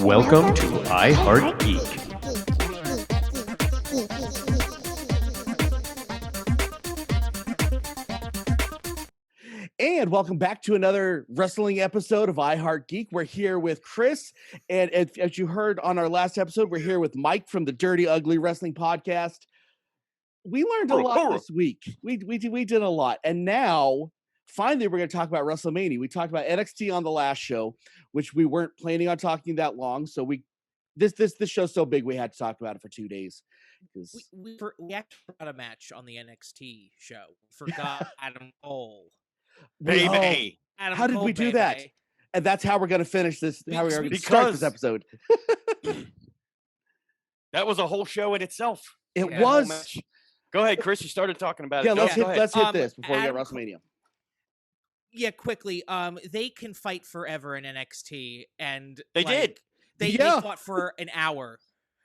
Welcome to I Heart Geek. And welcome back to another wrestling episode of I Heart Geek. We're here with Chris, and as you heard on our last episode, we're here with Mike from the Dirty Ugly Wrestling Podcast. We learned a lot this week. We did a lot, and now finally we're going to talk about WrestleMania. We talked about NXT on the last show, which we weren't planning on talking that long. So this show's so big we had to talk about it for 2 days. We actually forgot a match on the NXT show. We forgot Adam Cole. Baby. Adam How did Cole, we do baby. that? And that's how we're going to finish this. How we're going to start this episode. That was a whole show in itself. It was. Go ahead, Chris. You started talking about it. it. Let's hit this before we get WrestleMania. Yeah, quickly. They can fight forever in NXT, and they did. They fought for an hour.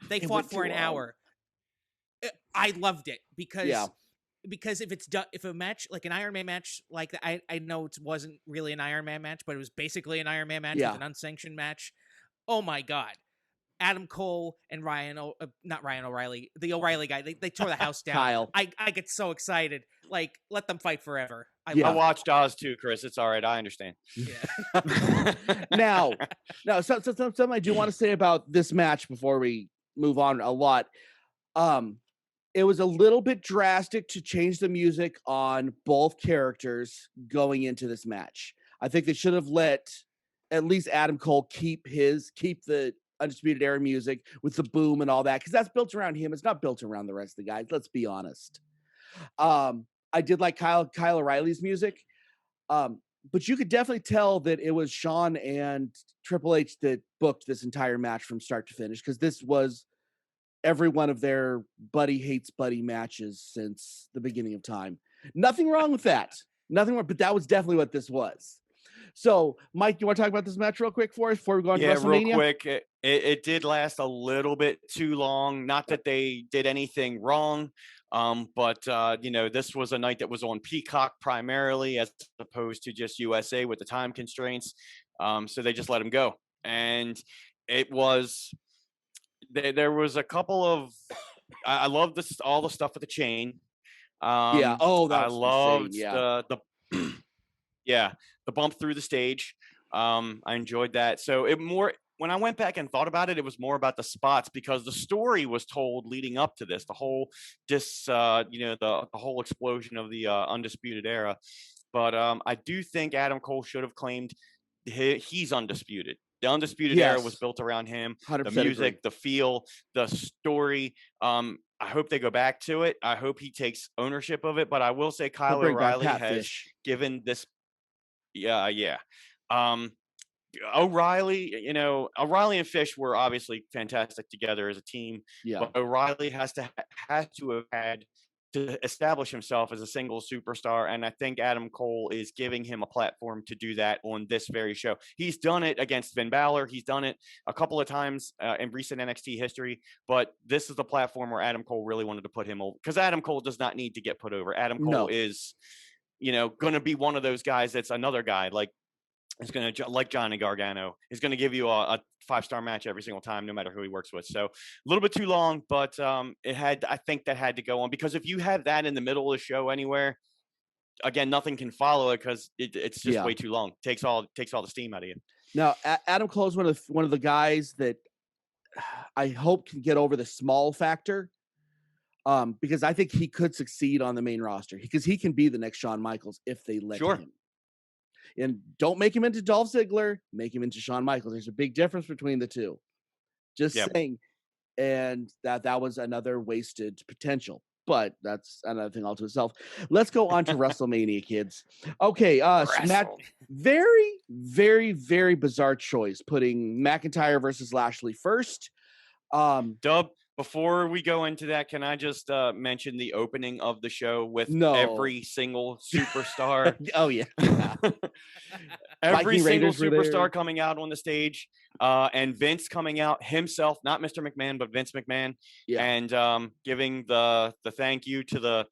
They fought for an hour. I loved it because if it's done, if a match like an Iron Man match like that, I know it wasn't really an Iron Man match, but it was basically an Iron Man match with an unsanctioned match. Oh my God. Adam Cole and not Ryan O'Reilly, the O'Reilly guy, they tore the house down. Kyle. I get so excited. Like, let them fight forever. I watched Oz too, Chris. It's all right. I understand. Yeah. now, something I do want to say about this match before we move on a lot. It was a little bit drastic to change the music on both characters going into this match. I think they should have let at least Adam Cole keep the Undisputed Era music with the boom and all that, because that's built around him. It's not built around the rest of the guys. Let's be honest. I did like Kyle O'Reilly's music, but you could definitely tell that it was Shawn and Triple H that booked this entire match from start to finish, because this was every one of their buddy hates buddy matches since the beginning of time. Nothing wrong with that. Nothing wrong, but that was definitely what this was. So, Mike, you want to talk about this match real quick for us before we go on to WrestleMania? Real quick. It did last a little bit too long. Not that they did anything wrong, but this was a night that was on Peacock primarily as opposed to just USA with the time constraints. So they just let him go. And it was... There was a couple of, I love this, all the stuff with the chain. That was I loved insane. the bump through the stage. I enjoyed that. So when I went back and thought about it, it was more about the spots, because the story was told leading up to this, the whole the whole explosion of the Undisputed Era. But I do think Adam Cole should have claimed he's undisputed. The Undisputed Era was built around him. The music, the feel, the story. I hope they go back to it. I hope he takes ownership of it. But I will say Kyle O'Reilly has given this. O'Reilly and Fish were obviously fantastic together as a team. Yeah. But O'Reilly has to have had to establish himself as a single superstar, and I think Adam Cole is giving him a platform to do that on this very show. He's done it against Finn Balor. He's done it a couple of times in recent NXT history, but this is the platform where Adam Cole really wanted to put him over, because Adam Cole does not need to get put over. Adam Cole is, going to be one of those guys that's another guy like Johnny Gargano is going to give you a 5-star match every single time, no matter who he works with. So a little bit too long, but I think that had to go on, because if you have that in the middle of the show anywhere, again, nothing can follow it, because it's just way too long. Takes all the steam out of you. Now, Adam Cole is one of the guys that I hope can get over the small factor, because I think he could succeed on the main roster, because he can be the next Shawn Michaels if they let him. And don't make him into Dolph Ziggler, make him into Shawn Michaels. There's a big difference between the two. Just saying. And that was another wasted potential. But that's another thing all to itself. Let's go on to WrestleMania, kids. Okay, Matt, very, very, very bizarre choice, putting McIntyre versus Lashley first. Dub, before we go into that, can I just mention the opening of the show with every single superstar? Every single superstar coming out on the stage, and Vince coming out himself, not Mr. McMahon, but Vince McMahon, and giving the thank you to the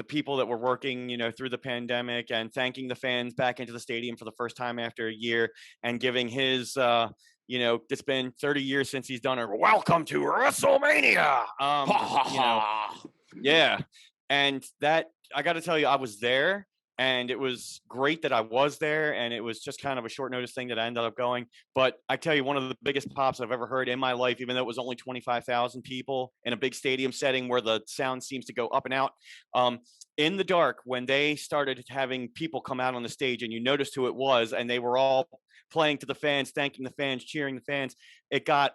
people that were working, through the pandemic, and thanking the fans back into the stadium for the first time after a year, and giving his You know, it's been 30 years since he's done it. Welcome to WrestleMania. You know, yeah. And that, I got to tell you, I was there, and it was great that I was there. And it was just kind of a short notice thing that I ended up going. But I tell you, one of the biggest pops I've ever heard in my life, even though it was only 25,000 people in a big stadium setting where the sound seems to go up and out. In the dark, when they started having people come out on the stage and you noticed who it was, and they were all playing to the fans, thanking the fans, cheering the fans, it got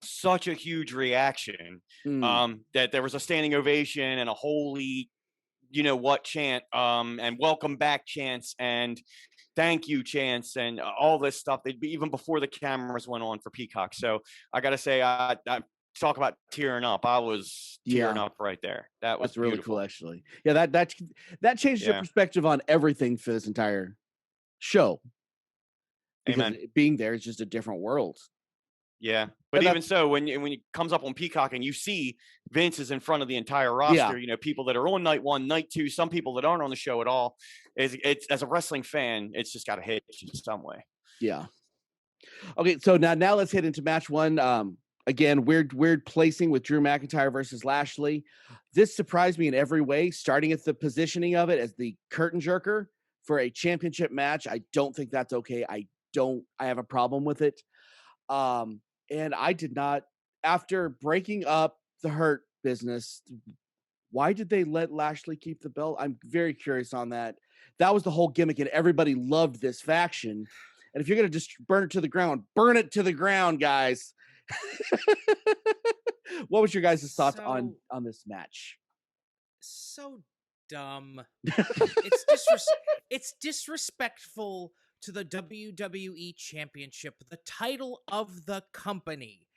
such a huge reaction that there was a standing ovation and a holy, you know what, chant, and welcome back chants and thank you chants and all this stuff. They'd be even before the cameras went on for Peacock. So I got to say, I talk about tearing up. I was tearing up right there. That's really beautiful. cool, actually. Yeah, that changed your perspective on everything for this entire show. Because being there is just a different world. Yeah, but even so, when it comes up on Peacock and you see Vince is in front of the entire roster, you know, people that are on night 1, night 2, some people that aren't on the show at all, it's as a wrestling fan, it's just got to hit you some way. Yeah. Okay, so now let's hit into match 1. Again, weird placing with Drew McIntyre versus Lashley. This surprised me in every way, starting at the positioning of it as the curtain jerker for a championship match. I don't think that's okay. I have a problem with it. And I did not, after breaking up the Hurt business, why did they let Lashley keep the belt? I'm very curious on that. That was the whole gimmick, and everybody loved this faction. And if you're going to just burn it to the ground, guys. What was your guys' thoughts on this match? So dumb. It's disrespectful to the WWE Championship. The title of the company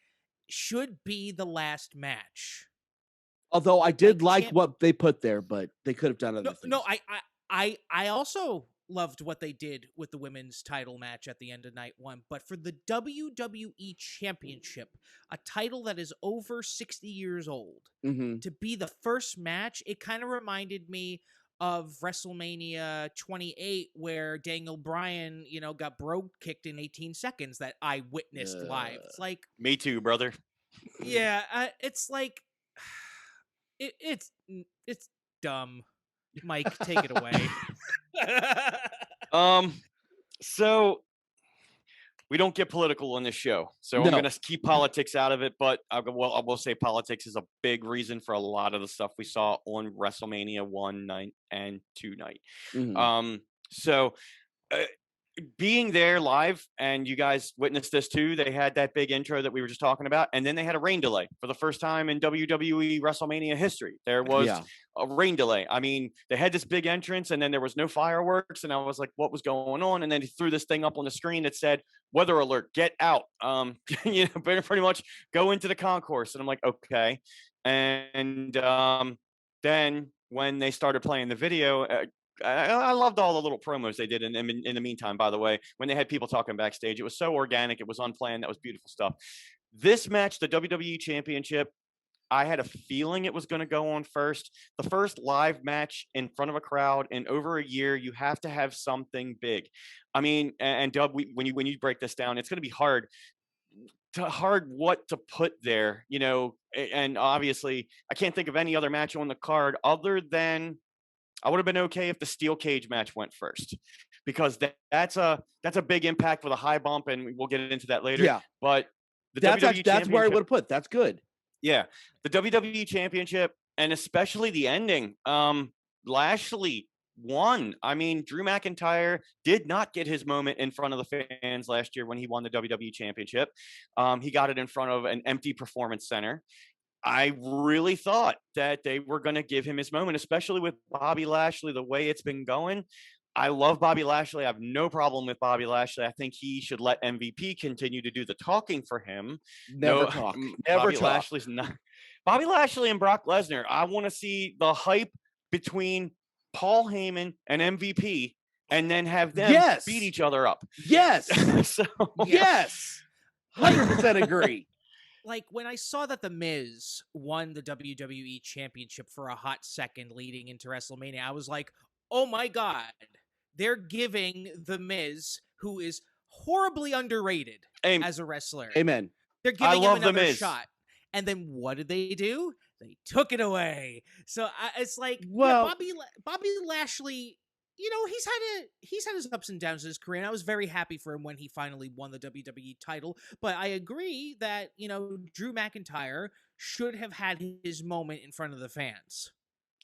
should be the last match. Although I did like what they put there, but they could have done other things. No, I also loved what they did with the women's title match at the end of night 1. But for the WWE Championship, a title that is over 60 years old, to be the first match, it kind of reminded me of WrestleMania 28, where Daniel Bryan, you know, got brogue kicked in 18 seconds that I witnessed live. It's like, me too, brother. Yeah, it's like it's dumb. Mike, take it away. So we don't get political on this show, so I'm going to keep politics out of it. But I will say politics is a big reason for a lot of the stuff we saw on WrestleMania 1 night and 2 night. So being there live, and you guys witnessed this too, they had that big intro that we were just talking about, and then they had a rain delay for the first time in WWE WrestleMania history. There was a rain delay. I mean, they had this big entrance, and then there was no fireworks, and I was like, what was going on? And then he threw this thing up on the screen that said, weather alert, get out. You know, pretty much go into the concourse. And I'm like, okay. And then when they started playing the video, I loved all the little promos they did in the meantime, by the way, when they had people talking backstage. It was so organic. It was unplanned. That was beautiful stuff. This match, the WWE Championship, I had a feeling it was going to go on first. The first live match in front of a crowd in over a year, you have to have something big. I mean, and Dub, when you break this down, it's going to be hard what to put there, you know, and obviously I can't think of any other match on the card other than I would have been okay if the steel cage match went first, because that's a big impact with a high bump, and we'll get into that later. Yeah, but that's where I would have put. That's good. Yeah, the WWE Championship, and especially the ending. Lashley won. I mean, Drew McIntyre did not get his moment in front of the fans last year when he won the WWE Championship. He got it in front of an empty performance center. I really thought that they were going to give him his moment, especially with Bobby Lashley, the way it's been going. I love Bobby Lashley. I have no problem with Bobby Lashley. I think he should let MVP continue to do the talking for him. Never talk. Never Bobby talk. Lashley's not. Bobby Lashley and Brock Lesnar. I want to see the hype between Paul Heyman and MVP, and then have them beat each other up. Yes. So, yes. 100% agree. Like, when I saw that The Miz won the WWE Championship for a hot second leading into WrestleMania, I was like, oh my God, they're giving The Miz, who is horribly underrated as a wrestler. Amen. They're giving him another shot. And then what did they do? They took it away. So it's like, Bobby Lashley, you know, he's had his ups and downs in his career, and I was very happy for him when he finally won the WWE title. But I agree that, you know, Drew McIntyre should have had his moment in front of the fans.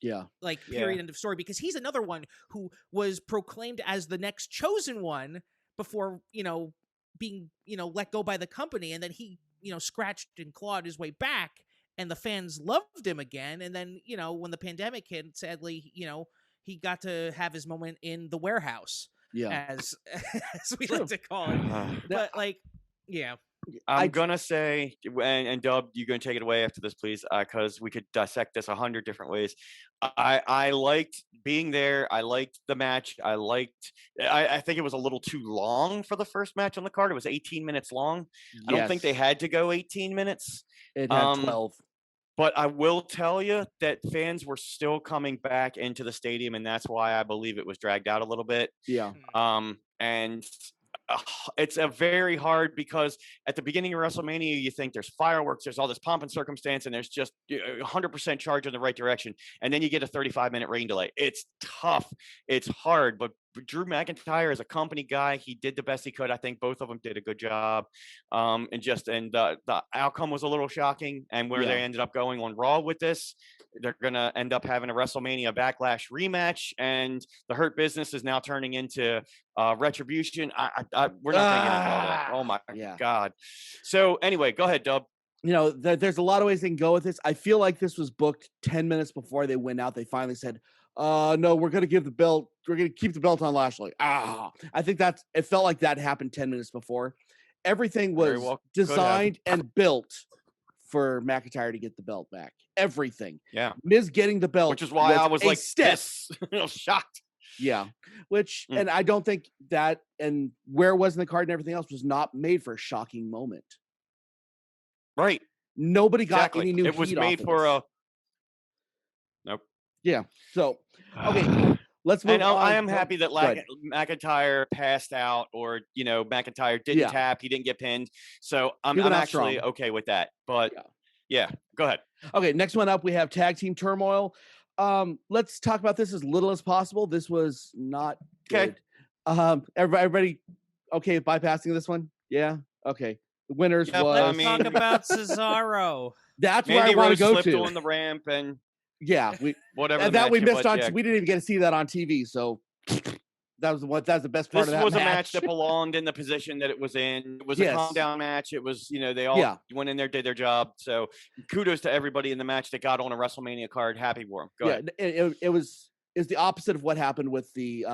Yeah. Like, period, end of story. Because he's another one who was proclaimed as the next chosen one before, you know, being, you know, let go by the company. And then he, you know, scratched and clawed his way back, and the fans loved him again. And then, you know, when the pandemic hit, sadly, you know, he got to have his moment in the warehouse. Yeah. As we like to call it. But, like, yeah. I'm gonna say, and Dub, you're gonna take it away after this, please, because we could dissect this 100 different ways. I liked being there. I liked the match. I think it was a little too long for the first match on the card. It was 18 minutes long. Yes. I don't think they had to go 18 minutes. It had 12. But I will tell you that fans were still coming back into the stadium, and that's why I believe it was dragged out a little bit. Yeah. And it's a very hard, because at the beginning of WrestleMania, you think there's fireworks, there's all this pomp and circumstance, and there's just 100% charge in the right direction. And then you get a 35-minute rain delay. It's tough. It's hard. But Drew McIntyre is a company guy. He did the best he could. I think both of them did a good job. And the outcome was a little shocking. And where they ended up going on Raw with this, they're going to end up having a WrestleMania Backlash rematch. And the Hurt Business is now turning into Retribution. We're not going to get into all that. Oh, my God. So anyway, go ahead, Dub. You know, there's a lot of ways they can go with this. I feel like this was booked 10 minutes before they went out. They finally said, no, we're going to give the belt. We're going to keep the belt on Lashley. I think it felt like that happened 10 minutes before. Everything was designed and built for McIntyre to get the belt back. Everything. Yeah. Miz getting the belt. Which is why I was like, shocked. Yeah. And I don't think that, and where it was in the card and everything else was not made for a shocking moment. Right. Nobody got any new heat. It was made for a. Nope. Yeah. So, okay, let's move on. I am happy that McIntyre passed out, or, you know, McIntyre didn't tap. He didn't get pinned. So I'm actually okay with that. But yeah, go ahead. Okay, next one up, we have Tag Team Turmoil. Let's talk about this as little as possible. This was not good. Everybody okay bypassing this one? Yeah. Okay. The winners was. Let's talk about Cesaro. That's where I want to go to. On the ramp and. Yeah, whatever. And that we missed on. We didn't even get to see that on TV. So that was the best part of that. This was a match that belonged in the position that it was in. It was a calm down match. It was, you know, they all went in there, did their job. So kudos to everybody in the match that got on a WrestleMania card. Happy for them. Go ahead. It was the opposite of what happened with the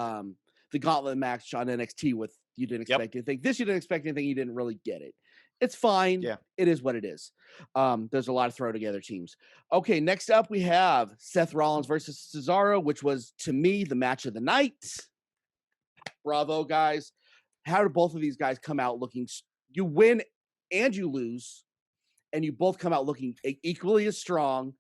Gauntlet match on NXT. With you didn't expect anything. This you didn't expect anything. You didn't really get it. It's fine. Yeah. It is what it is. There's a lot of throw together teams. Okay, next up we have Seth Rollins versus Cesaro, which was, to me, the match of the night. Bravo, guys. How do both of these guys come out looking? You win and you lose, and you both come out looking equally as strong.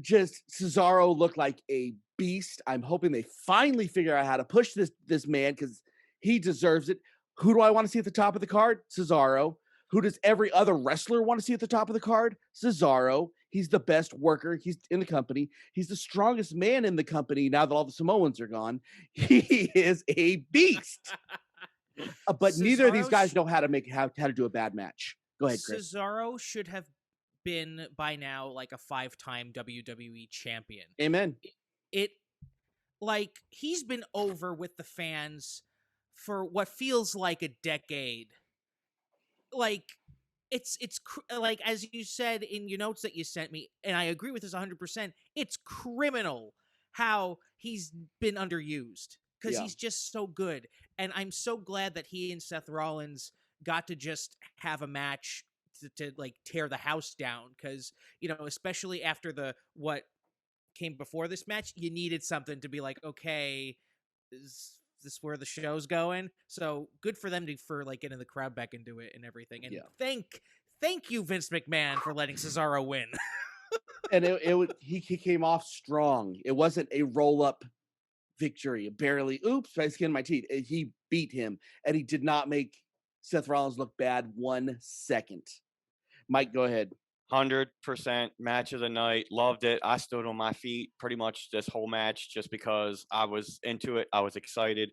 Just Cesaro looked like a beast. I'm hoping they finally figure out how to push this man, because he deserves it. Who do I want to see at the top of the card? Cesaro. Who does every other wrestler want to see at the top of the card? Cesaro. He's the best worker. He's in the company. He's the strongest man in the company now that all the Samoans are gone. He is a beast. But neither of these guys know how to do a bad match. Go ahead, Chris. Cesaro should have been by now like a 5-time WWE champion. Amen. He's been over with the fans for what feels like a decade. It's as you said in your notes that you sent me, and I agree with this 100%, it's criminal how he's been underused, because he's just so good. And I'm so glad that he and Seth Rollins got to just have a match to tear the house down, because, you know, especially after what came before this match, you needed something to be like, okay, is this where the show's going? So good for them for getting the crowd back into it and everything. And thank you, Vince McMahon, for letting Cesaro win. And he came off strong. It wasn't a roll up victory. Barely, oops, I skinned my teeth. He beat him, and he did not make Seth Rollins look bad 1 second. Mike, go ahead. 100% match of the night. Loved it. I stood on my feet pretty much this whole match just because I was into it. I was excited.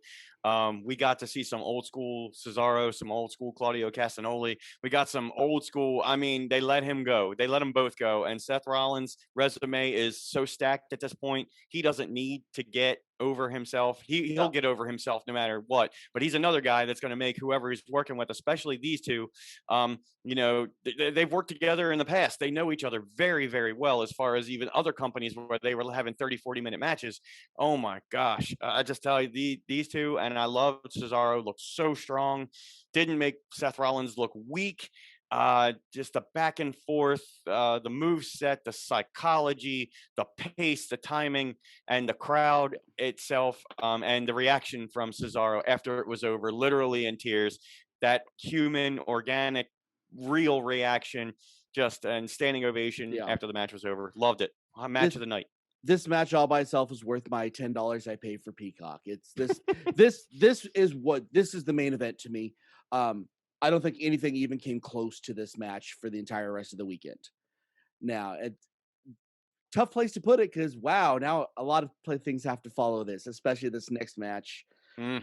We got to see some old school Cesaro, some old school Claudio Castagnoli. We got some old school. I mean, they let him go. They let them both go. And Seth Rollins' resume is so stacked at this point. He doesn't need to get over himself. He'll get over himself no matter what. But he's another guy that's going to make whoever he's working with, especially these two, they've worked together in the past. They know each other very, very well, as far as even other companies where they were having 30, 40-minute matches. Oh my gosh. I just tell you, these two, and I love Cesaro, looked so strong. Didn't make Seth Rollins look weak. Just the back and forth, the move set, the psychology, the pace, the timing, and the crowd itself, and the reaction from Cesaro after it was over, literally in tears. That human, organic, real reaction, and standing ovation after the match was over. Loved it. Match of the night. This match all by itself is worth my $10 I paid for Peacock. It's this. this is the main event to me. I don't think anything even came close to this match for the entire rest of the weekend. Now, tough place to put it because, wow, now a lot of things have to follow this, especially this next match,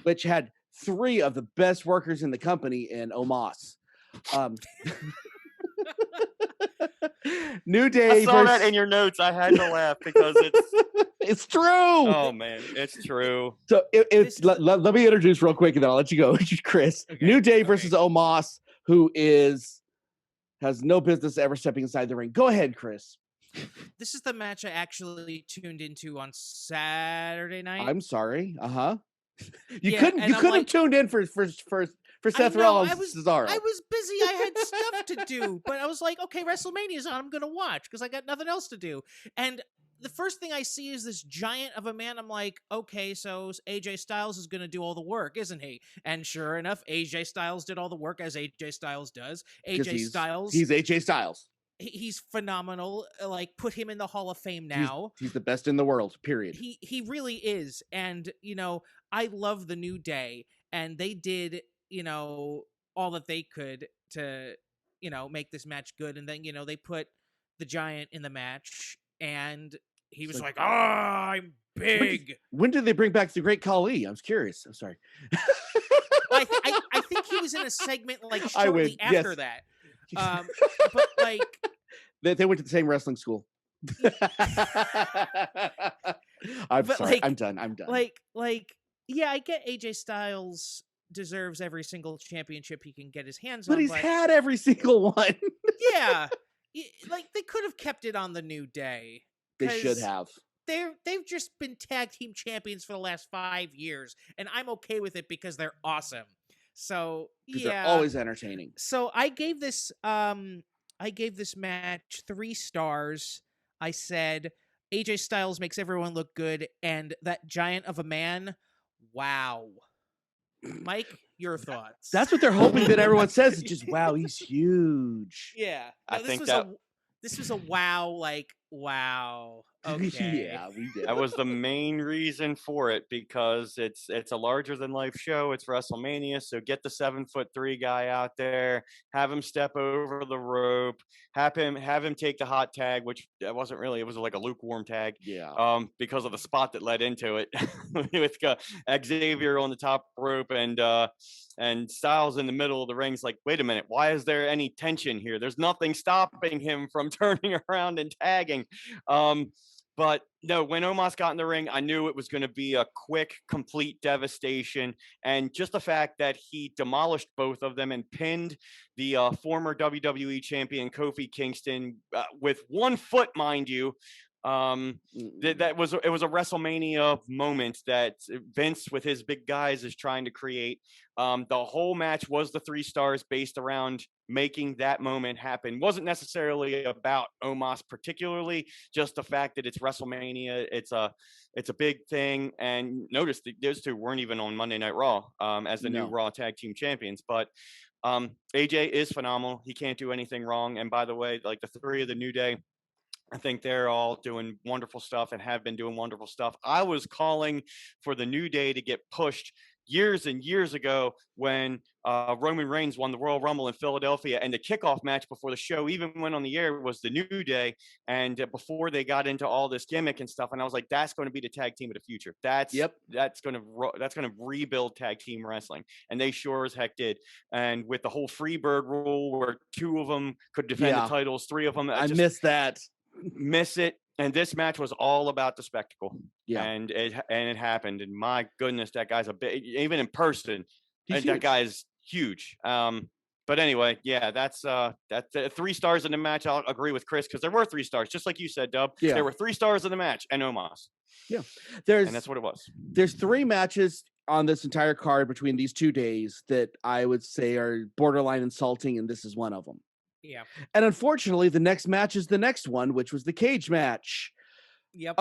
which had 3 of the best workers in the company in Omos. New Day. I saw that in your notes. I had to laugh because it's true. Oh man, it's true. So let me introduce real quick, and then I'll let you go, Chris. Okay. New Day versus Omos, who has no business ever stepping inside the ring. Go ahead, Chris. This is the match I actually tuned into on Saturday night. I'm sorry. You couldn't have tuned in for Seth Rollins. Cesaro. I was busy. I had stuff to do, but I was like, okay, WrestleMania's on. I'm gonna watch because I got nothing else to do. And the first thing I see is this giant of a man. I'm like, okay, so AJ Styles is gonna do all the work, isn't he? And sure enough, AJ Styles did all the work as AJ Styles does. He's AJ Styles. He's phenomenal. Like, put him in the Hall of Fame now. He's the best in the world, period. He really is. And, I love the New Day. And they did, all that they could to, make this match good. And then, they put the Giant in the match. And he was like, I'm big. When did they bring back the Great Khali? I was curious. I'm sorry. I think he was in a segment like shortly after that. But like they went to the same wrestling school. I'm sorry. I'm done. Yeah, I get AJ Styles deserves every single championship he can get his hands on. But he's had every single one. Yeah. Like, they could have kept it on the New Day. They should have. They've just been tag team champions for the last 5 years, and I'm okay with it because they're awesome. So they're always entertaining. So I gave this match 3 stars. I said AJ Styles makes everyone look good, and that giant of a man, wow. Mike, your thoughts? That's what they're hoping that everyone says. It's just, wow, he's huge. Yeah, no, this was a wow, like, wow. Okay. Yeah, we did. That was the main reason for it, because it's a larger than life show. It's WrestleMania, so get the 7'3" guy out there, have him step over the rope, have him take the hot tag, which it wasn't really. It was like a lukewarm tag. Yeah. Because of the spot that led into it, with Xavier on the top rope and Styles in the middle of the ring's like, wait a minute, why is there any tension here? There's nothing stopping him from turning around and tagging. But no, when Omos got in the ring, I knew it was going to be a quick, complete devastation. And just the fact that he demolished both of them and pinned the former WWE champion Kofi Kingston with 1 foot, mind you. It was a WrestleMania moment that Vince with his big guys is trying to create. The whole match was the 3 stars based around making that moment happen. Wasn't necessarily about Omos particularly, just the fact that it's WrestleMania. It's a big thing. And notice those 2 weren't even on Monday Night Raw as the new Raw Tag Team Champions. But AJ is phenomenal. He can't do anything wrong. And by the way, like the 3 of the New Day, I think they're all doing wonderful stuff and have been doing wonderful stuff. I was calling for the New Day to get pushed years and years ago when Roman Reigns won the Royal Rumble in Philadelphia, and the kickoff match before the show even went on the air was the New Day, and before they got into all this gimmick and stuff, and I was like, that's going to be the tag team of the future. That's going to rebuild tag team wrestling, and they sure as heck did. And with the whole Freebird rule where 2 of them could defend the titles, 3 of them, I missed that. Miss it. And this match was all about the spectacle. Yeah. And it happened. And my goodness, that guy's a bit, even in person, that guy is huge. But anyway, yeah, that's 3 stars in the match. I'll agree with Chris because there were 3 stars, just like you said, Dub. Yeah. There were 3 stars in the match and Omos. Yeah. And that's what it was. There's 3 matches on this entire card between these 2 days that I would say are borderline insulting, and this is one of them. Yeah. And unfortunately, the next match is the next one, which was the cage match. Yep.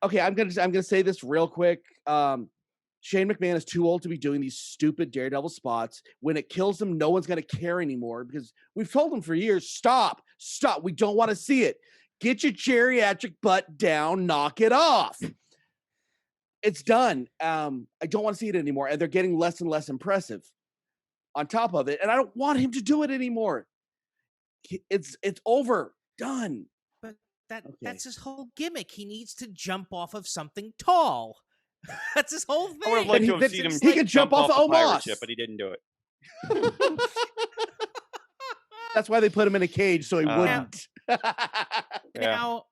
Okay, I'm gonna say this real quick. Shane McMahon is too old to be doing these stupid Daredevil spots. When it kills him, no one's gonna care anymore because we've told him for years, stop. We don't want to see it. Get your geriatric butt down, knock it off. It's done. I don't want to see it anymore. And they're getting less and less impressive on top of it. And I don't want him to do it anymore. It's over. Done. But that's his whole gimmick. He needs to jump off of something tall. That's his whole thing. I would have liked to have seen him. He can jump off the Omos ship, but he didn't do it. That's why they put him in a cage so he wouldn't. Now,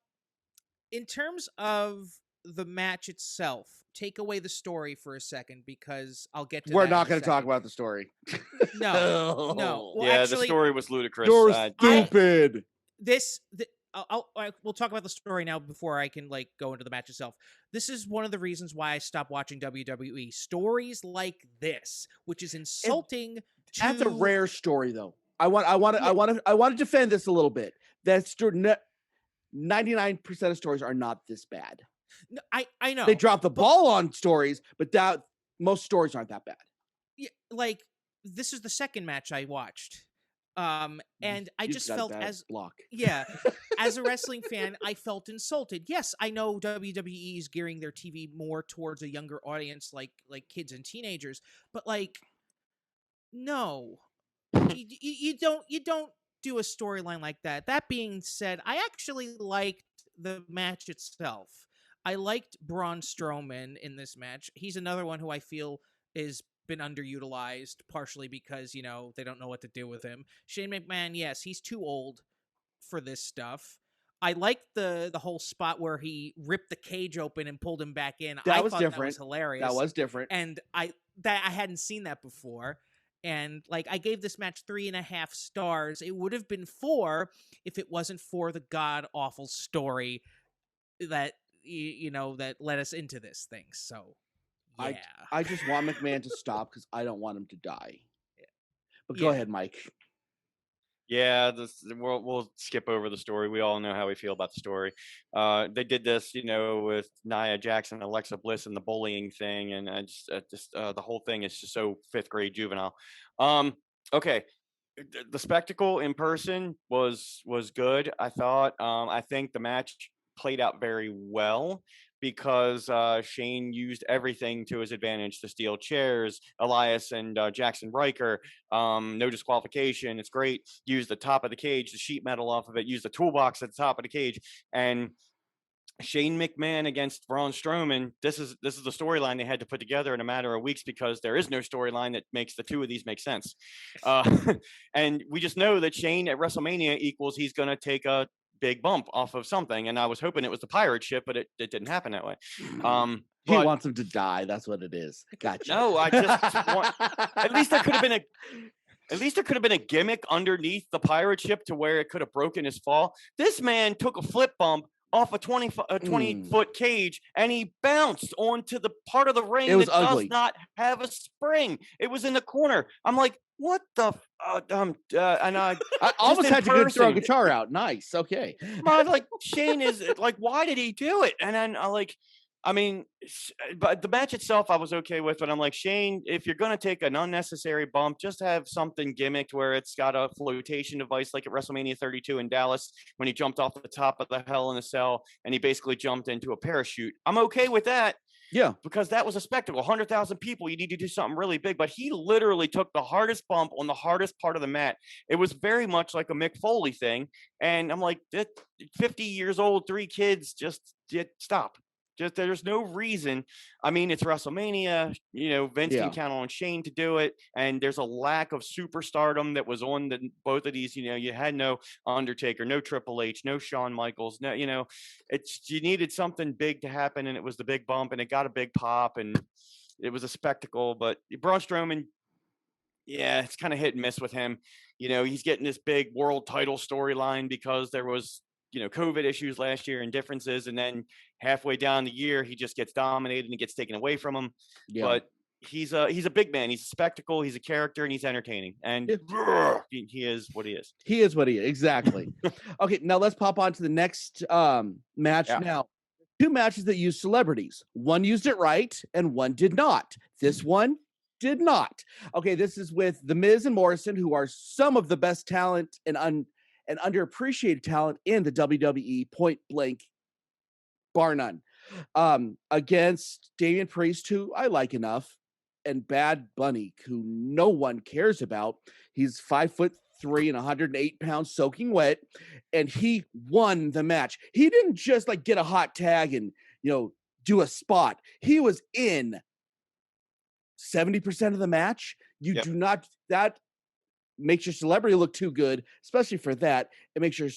in terms of the match itself, take away the story for a second because I'll get to We're not going to talk about the story. No. Well, yeah, actually, the story was ludicrous. You're stupid. We'll talk about the story now before I can go into the match itself. This is one of the reasons why I stopped watching WWE. Stories like this, which is insulting. That's a rare story, though. I want to defend this a little bit. That's 99% of stories are not this bad. No, I know they drop the ball on stories, but most stories aren't that bad. Yeah, this is the second match I watched, and I just felt as as a wrestling fan, I felt insulted. Yes, I know WWE is gearing their TV more towards a younger audience, like kids and teenagers, but no, you don't do a storyline like that. That being said, I actually liked the match itself. I liked Braun Strowman in this match. He's another one who I feel has been underutilized, partially because, they don't know what to do with him. Shane McMahon, yes, he's too old for this stuff. I liked the whole spot where he ripped the cage open and pulled him back in. That was different. That was hilarious. That was different. And I hadn't seen that before. And I gave this match 3.5 stars. It would have been 4 if it wasn't for the god awful story that that led us into this thing. So yeah, I just want McMahon to stop because I don't want him to die. Yeah. But go ahead, Mike. Yeah, we'll skip over the story. We all know how we feel about the story. They did this, with Nia Jax and Alexa Bliss and the bullying thing, and the whole thing is just so 5th grade juvenile. Okay, the spectacle in person was good. I thought. I think the match played out very well because Shane used everything to his advantage to steal chairs. Elias and Jackson Riker, no disqualification. It's great. Use the top of the cage, the sheet metal off of it. Use the toolbox at the top of the cage. And Shane McMahon against Braun Strowman. This is the storyline they had to put together in a matter of weeks because there is no storyline that makes the 2 of these make sense. And we just know that Shane at WrestleMania equals he's going to take a big bump off of something, and I was hoping it was the pirate ship, but it didn't happen that way. He wants him to die. That's what it is. Gotcha. No, I just want. At least there could have been a gimmick underneath the pirate ship to where it could have broken his fall. This man took a flip bump off a 20-foot cage, and he bounced onto the part of the ring that does not have a spring. It was in the corner. I'm like, what the? And I almost had to throw a guitar out. Nice. Okay. Shane is why did he do it? And then I mean, but the match itself I was okay with, but I'm like, Shane, if you're going to take an unnecessary bump, just have something gimmicked where it's got a flotation device like at WrestleMania 32 in Dallas when he jumped off the top of the Hell in a Cell and he basically jumped into a parachute. I'm okay with that. Yeah. Because that was a spectacle. 100,000 people, you need to do something really big. But he literally took the hardest bump on the hardest part of the mat. It was very much like a Mick Foley thing. And I'm like, 50 years old, 3 kids, just stop. Just there's no reason. I mean, it's WrestleMania. Vince can count on Shane to do it, and there's a lack of superstardom that was on both of these. You had no Undertaker, no Triple H, no Shawn Michaels. No, you needed something big to happen, and it was the big bump, and it got a big pop, and it was a spectacle. But Braun Strowman, yeah, it's kind of hit and miss with him. He's getting this big world title storyline because there was COVID issues last year and differences. And then halfway down the year, he just gets dominated and he gets taken away from him. Yeah. But he's a big man. He's a spectacle. He's a character and he's entertaining. And he is what he is. He is what he is. Exactly. Okay. Now let's pop on to the next match. Yeah. Now, 2 matches that use celebrities. One used it right and one did not. This one did not. Okay. This is with The Miz and Morrison, who are some of the best talent and underappreciated talent in the WWE, point blank, bar none, against Damian Priest, who I like enough, and Bad Bunny, who no one cares about. He's 5'3" and 108 pounds, soaking wet, and he won the match. He didn't just get a hot tag and do a spot. He was in 70% of the match. You do not that. Makes your celebrity look too good, especially for that. It makes your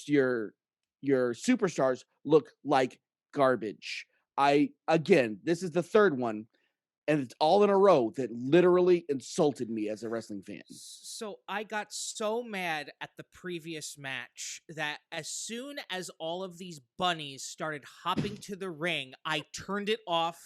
superstars look like garbage. This is the 3rd one, and it's all in a row that literally insulted me as a wrestling fan. So I got so mad at the previous match that as soon as all of these bunnies started hopping to the ring, I turned it off.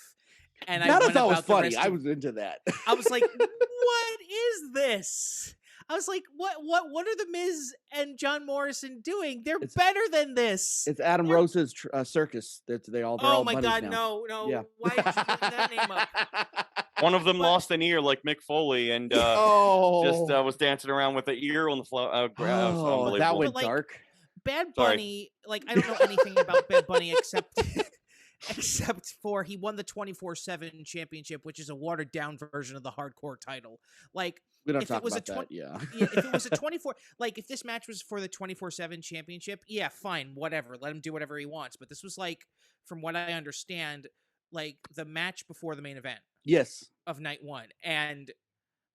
And that I thought was funny. I was into that. I was like, what is this? I was like, what are the Miz and John Morrison doing? They're better than this. It's Adam Rose's circus. They're all oh my God, now. no. Yeah. Why did you bring that name up? One of them lost an ear like Mick Foley and just was dancing around with the ear on the floor. That went dark. Bad Bunny, I don't know anything about Bad Bunny except for he won the 24/7 championship, which is a watered down version of the hardcore title. We don't talk about that. Yeah. If it was a 24, if this match was for the 24/7 championship, yeah, fine, whatever. Let him do whatever he wants. But this was from what I understand, the match before the main event. Yes. Of night 1, and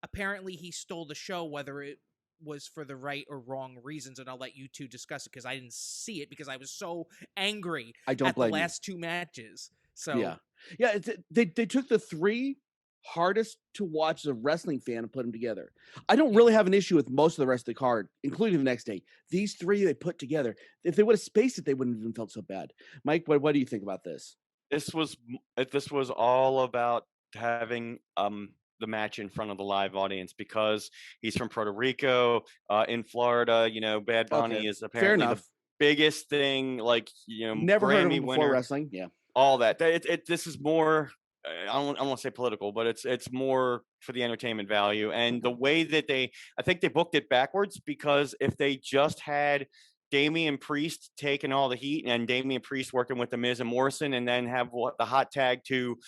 apparently he stole the show, whether it was for the right or wrong reasons, and I'll let you two discuss it because I didn't see it because I was so angry at the last 2 matches. So yeah, they took the 3 hardest to watch as a wrestling fan and put them together. I don't really have an issue with most of the rest of the card, including the next day. These 3 they put together. If they would have spaced it, they wouldn't have even felt so bad. Mike, what do you think about this? This was all about having the match in front of the live audience because he's from Puerto Rico, in Florida. Bad Bunny is apparently the biggest thing. Never Grammy heard of him winner, before wrestling. Yeah, all that. This is more. I don't want to say political, but it's more for the entertainment value and the way that I think they booked it backwards because if they just had Damian Priest taking all the heat and Damian Priest working with the Miz and Morrison and then have the hot tag to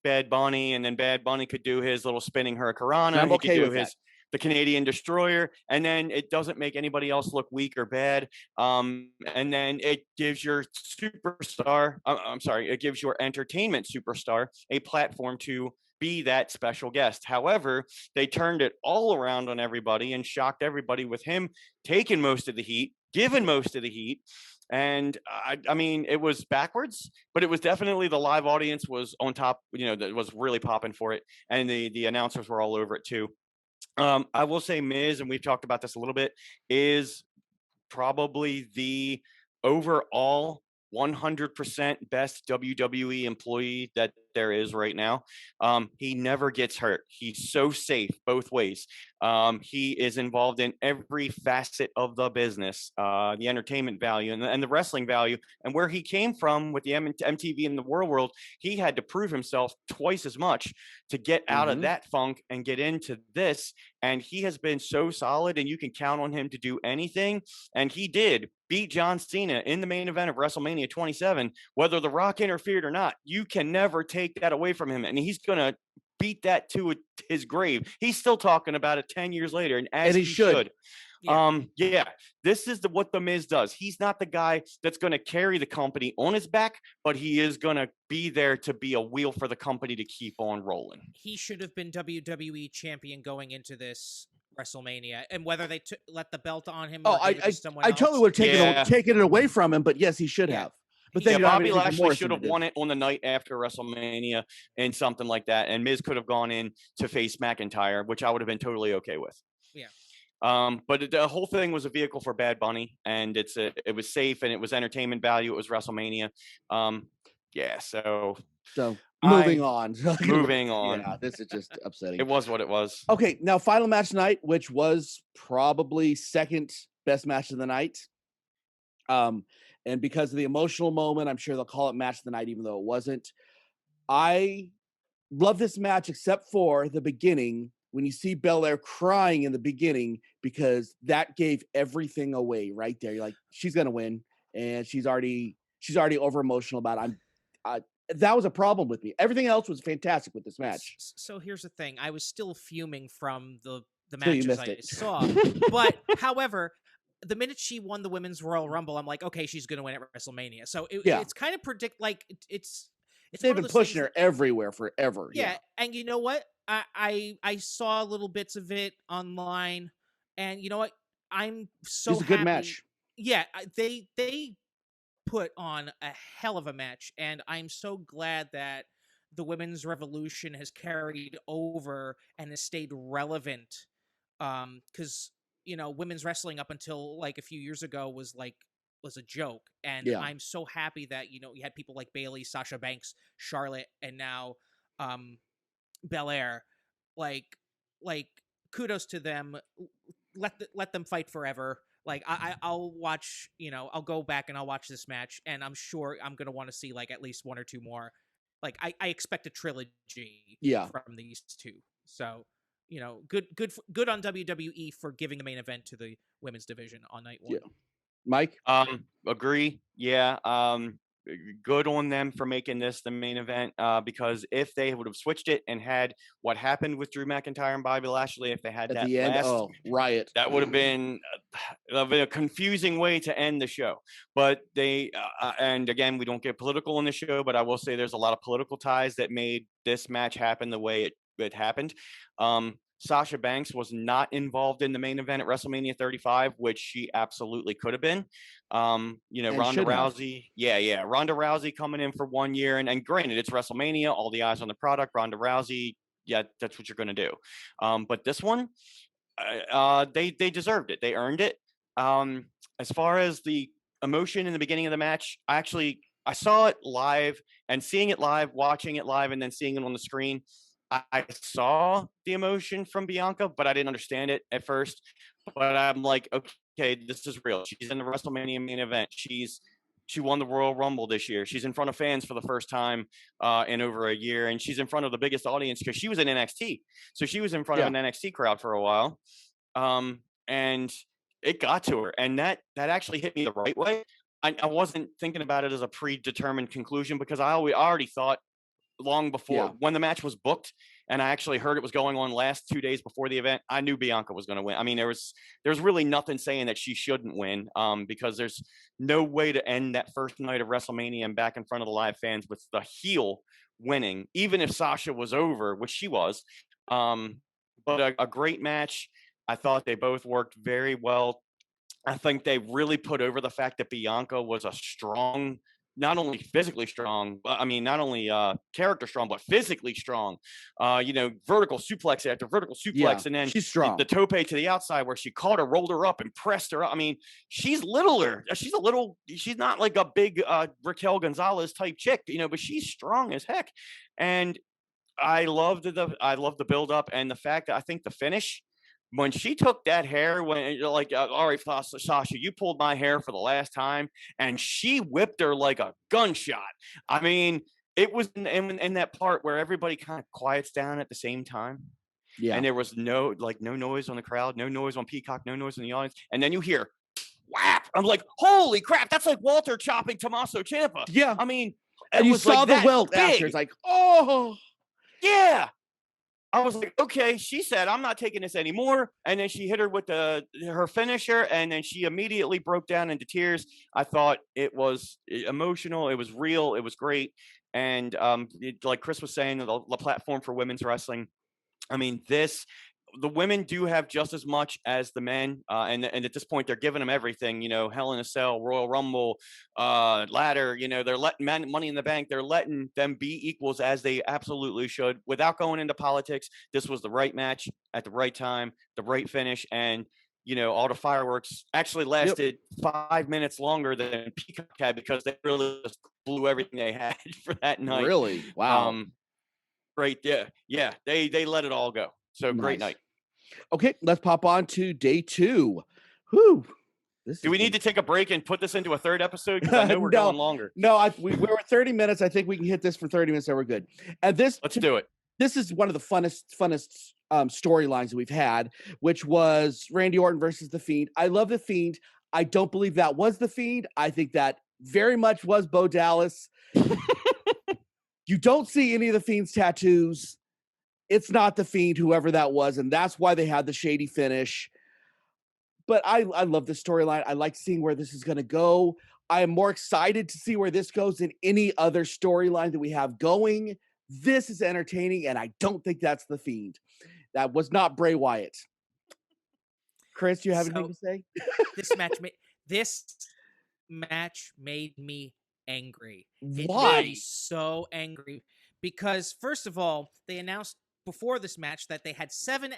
Bad Bunny and then Bad Bunny could do his little spinning hurricanrana. I'm okay with that. The Canadian Destroyer, and then it doesn't make anybody else look weak or bad. And then it gives your superstar, it gives your entertainment superstar a platform to be that special guest. However, they turned it all around on everybody and shocked everybody with him taking most of the heat, giving most of the heat. And I mean, it was backwards, but it was definitely the live audience was on top, that was really popping for it. And the announcers were all over it too. I will say Miz, and we've talked about this a little bit, is probably the overall 100% best WWE employee that there is right now. He never gets hurt. He's so safe both ways. He is involved in every facet of the business, the entertainment value and the wrestling value, and where he came from with the MTV and the world, he had to prove himself twice as much to get out of that funk and get into this. And he has been so solid, and you can count on him to do anything. And he did beat John Cena in the main event of WrestleMania 27, whether The Rock interfered or not. You can never take that away from him. And he's going to beat that to his grave. He's still talking about it 10 years later, and as he should. Yeah. This is what The Miz does. He's not the guy that's going to carry the company on his back, but he is going to be there to be a wheel for the company to keep on rolling. He should have been WWE champion going into this WrestleMania, and whether they let the belt on him. I totally would have taken it away from him, but yes, he should have. But then Bobby Lashley should have won it on the night after WrestleMania and something like that, and Miz could have gone in to face McIntyre, which I would have been totally okay with. Yeah. But the whole thing was a vehicle for Bad Bunny, and it was safe, and it was entertainment value. It was WrestleMania. So moving on. Yeah, this is just upsetting. It was what it was. Okay, now final match tonight, which was probably second best match of the night. And because of the emotional moment, I'm sure they'll call it match of the night, even though it wasn't. I love this match, except for the beginning, when you see Belair crying in the beginning, because that gave everything away right there. You're like, she's gonna win, and she's already over emotional about it. That was a problem with me. Everything else was fantastic with this match. So here's the thing: I was still fuming from the matches I saw, but however, the minute she won the Women's Royal Rumble, I'm like, okay, she's gonna win at WrestleMania. So it's kind of they've been pushing her everywhere forever. Yeah, and you know what? I saw little bits of it online, and you know what? I'm so happy. It's a good match. Yeah, they put on a hell of a match, and I'm so glad that the women's revolution has carried over and has stayed relevant. Because women's wrestling up until like a few years ago was a joke, and I'm so happy that you had people like Bayley, Sasha Banks, Charlotte, and now Belair. Like kudos to them. Let them fight forever. Like I'll watch, I'll go back and I'll watch this match, and I'm sure I'm gonna want to see like at least one or two more. Like I expect a trilogy from these two. So good on WWE for giving the main event to the women's division on night one. Yeah. Mike? Agree. Yeah. Good on them for making this the main event, because if they would have switched it and had what happened with Drew McIntyre and Bobby Lashley, if they had at that the end, riot, that would have been a confusing way to end the show. But they, and again, we don't get political in the show, but I will say there's a lot of political ties that made this match happen the way it happened. Sasha Banks was not involved in the main event at WrestleMania 35, which she absolutely could have been. Ronda Rousey. Yeah. Ronda Rousey coming in for 1 year. And granted, it's WrestleMania, all the eyes on the product. Ronda Rousey, yeah, that's what you're going to do. But this one, they deserved it. They earned it. As far as the emotion in the beginning of the match, I saw it live, and seeing it live, watching it live, and then seeing it on the screen, I saw the emotion from Bianca, but I didn't understand it at first. But I'm like, okay, this is real. She's in the WrestleMania main event. She won the Royal Rumble this year. She's in front of fans for the first time in over a year, and she's in front of the biggest audience because she was in NXT. So she was in front of an NXT crowd for a while, and it got to her, and that actually hit me the right way. I wasn't thinking about it as a predetermined conclusion, because I already thought long before when the match was booked, and I actually heard it was going on last 2 days before the event, I knew Bianca was going to win. I mean, there's really nothing saying that she shouldn't win, because there's no way to end that first night of WrestleMania and back in front of the live fans with the heel winning, even if Sasha was over, which she was. But a great match. I thought they both worked very well. I think they really put over the fact that Bianca was a strong, not only physically strong, not only character strong, but physically strong. Vertical suplex after vertical suplex, and then she's strong. The tope to the outside where she caught her, rolled her up, and pressed her up. I mean, she's littler. She's not like a big Raquel Gonzalez type chick, but she's strong as heck. And I loved the build up and the fact that I think the finish when she took that hair, when you're like, all right, Sasha, you pulled my hair for the last time, and she whipped her like a gunshot. I mean, it was in that part where everybody kind of quiets down at the same time. Yeah. And there was no noise on the crowd, no noise on Peacock, no noise in the audience. And then you hear whap. I'm like, holy crap, that's like Walter chopping Tommaso Ciampa. Yeah. I mean, and you saw the welt after. It's like, oh. Yeah. I was like, okay, she said, I'm not taking this anymore. And then she hit her with her finisher, and then she immediately broke down into tears. I thought it was emotional. It was real. It was great. And like Chris was saying, the platform for women's wrestling. I mean, the women do have just as much as the men. And at this point, they're giving them everything, Hell in a Cell, Royal Rumble, ladder, they're letting Money in the Bank. They're letting them be equals as they absolutely should without going into politics. This was the right match at the right time, the right finish. And, all the fireworks actually lasted 5 minutes longer than Peacock had because they really just blew everything they had for that night. Really? Wow. Great. Yeah. They let it all go. So nice. Great night. Okay, let's pop on to day 2. Whew. Do we need to take a break and put this into a third episode? Because I know we're going longer. No, we were 30 minutes. I think we can hit this for 30 minutes, so we're good. And let's do it. This is one of the funnest storylines that we've had, which was Randy Orton versus The Fiend. I love The Fiend. I don't believe that was The Fiend. I think that very much was Bo Dallas. You don't see any of The Fiend's tattoos. It's not The Fiend, whoever that was, and that's why they had the shady finish. But I love the storyline. I like seeing where this is going to go. I am more excited to see where this goes than any other storyline that we have going. This is entertaining, and I don't think that's The Fiend. That was not Bray Wyatt. Chris, do you have anything to say? This match made me angry. Why? It made me so angry because, first of all, they announced before this match that they had seven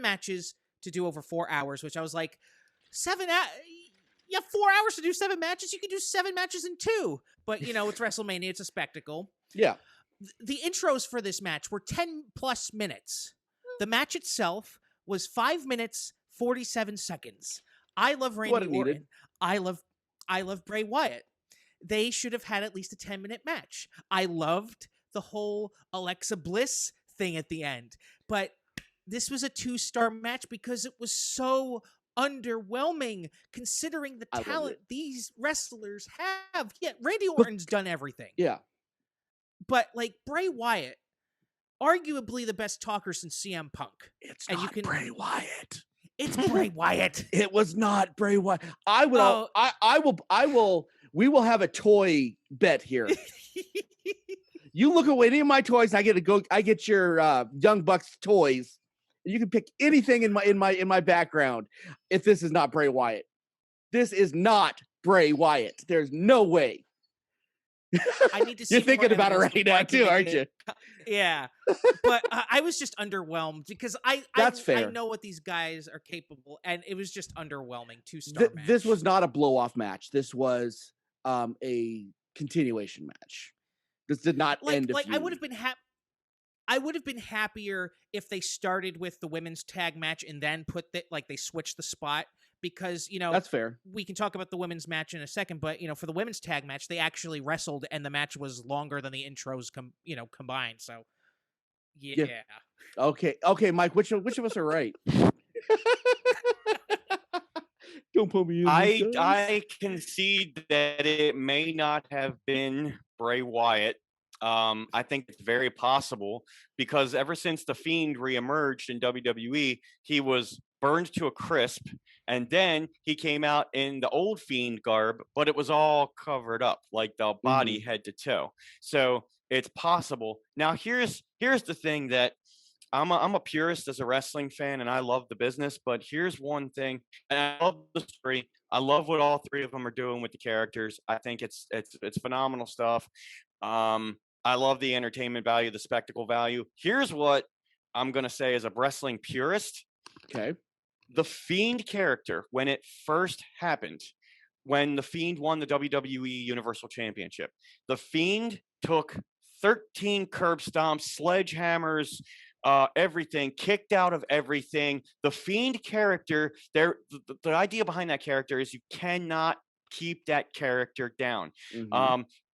matches to do over 4 hours, which I was like, 7 hours? You have 4 hours to do 7 matches? You can do 7 matches in 2. But, it's WrestleMania. It's a spectacle. Yeah. The intros for this match were 10 plus minutes. The match itself was 5 minutes, 47 seconds. I love Randy Orton. I love Bray Wyatt. They should have had at least a 10-minute match. I loved the whole Alexa Bliss thing at the end. But this was a 2-star match because it was so underwhelming considering the talent these wrestlers have. Yeah, Randy Orton's done everything. Yeah. But like Bray Wyatt, arguably the best talker since CM Punk. It's not Bray Wyatt. It's Bray Wyatt. It was not Bray Wyatt. I will we will have a toy bet here. You look at any of my toys, I get your Young Bucks toys. You can pick anything in my background if this is not Bray Wyatt. This is not Bray Wyatt. There's no way. I need to see. You're thinking about it right now too, aren't you? Yeah. But I was just underwhelmed because That's fair. I know what these guys are capable, and it was just underwhelming. 2-star match. This was not a blow-off match. This was a continuation match. This did not end. I would have been I would have been happier if they started with the women's tag match and then they switched the spot because, that's fair. We can talk about the women's match in a second, but for the women's tag match, they actually wrestled and the match was longer than the intros combined. So yeah. Okay, Mike, which of us are right? Don't put me in. I concede that it may not have been Bray Wyatt. I think it's very possible because ever since The Fiend reemerged in WWE, he was burned to a crisp, and then he came out in the old Fiend garb, but it was all covered up, like the body head to toe. So it's possible. Now, here's the thing that I'm a purist as a wrestling fan, and I love the business, but here's one thing, and I love the story. I love what all 3 of them are doing with the characters. I think it's phenomenal stuff. I love the entertainment value, the spectacle value. Here's what I'm going to say as a wrestling purist. Okay. The Fiend character, when it first happened, when The Fiend won the WWE Universal Championship, The Fiend took 13 curb stomps, sledgehammers, everything, kicked out of everything. The Fiend character, the idea behind that character is you cannot keep that character down.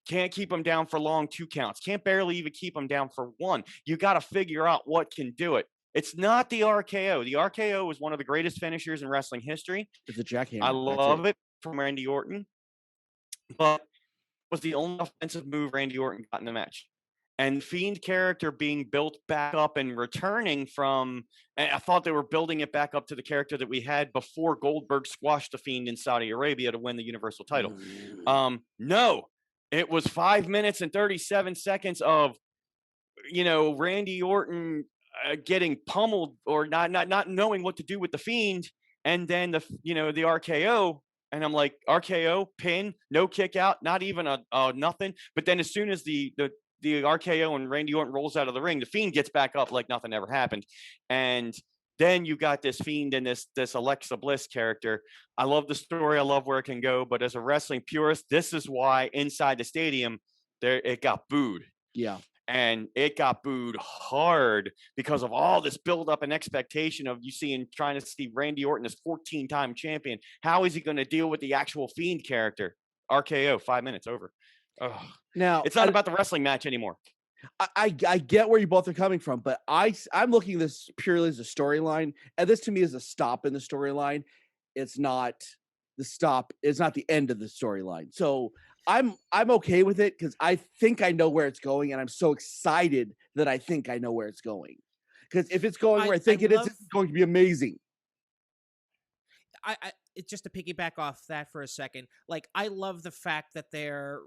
Can't keep him down for long 2 counts. Can't barely even keep him down for 1. You got to figure out what can do it. It's not the RKO. The RKO was one of the greatest finishers in wrestling history. It's a jackhammer. I love it from Randy Orton, but it was the only offensive move Randy Orton got in the match. And Fiend character being built back up and returning from, and I thought they were building it back up to the character that we had before Goldberg squashed the Fiend in Saudi Arabia to win the Universal title. No, it was 5 minutes and 37 seconds of, Randy Orton getting pummeled or not knowing what to do with the Fiend, and then the RKO, and I'm like, RKO pin, no kick out, not even a nothing. But then as soon as the RKO and Randy Orton rolls out of the ring, the Fiend gets back up like nothing ever happened, and then you got this Fiend and this Alexa Bliss character. I love the story, I love where it can go, but as a wrestling purist, this is why inside the stadium it got booed. Yeah. And it got booed hard because of all this buildup and expectation of trying to see Randy Orton as 14-time champion. How is he going to deal with the actual Fiend character? RKO, 5 minutes, over. Ugh. Now, it's not about the wrestling match anymore. I get where you both are coming from, but I'm looking at this purely as a storyline, and this to me is a stop in the storyline. It's not the stop. It's not the end of the storyline. So I'm okay with it because I think I know where it's going, and I'm so excited that I think I know where it's going. Because if it's going where I think it's going to be amazing. It's just to piggyback off that for a second. Like, I love the fact that they're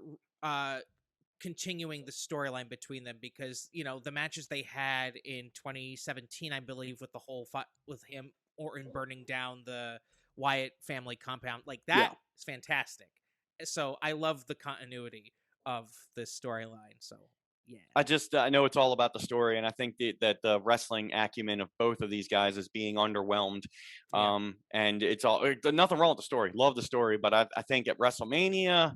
continuing the storyline between them, because the matches they had in 2017, I believe, with the whole fight with him Orton burning down the Wyatt family compound, like that is fantastic. So I love the continuity of this storyline. So yeah, I know it's all about the story, and I think that the wrestling acumen of both of these guys is being underwhelmed. And it's nothing wrong with the story. Love the story, but I think at WrestleMania,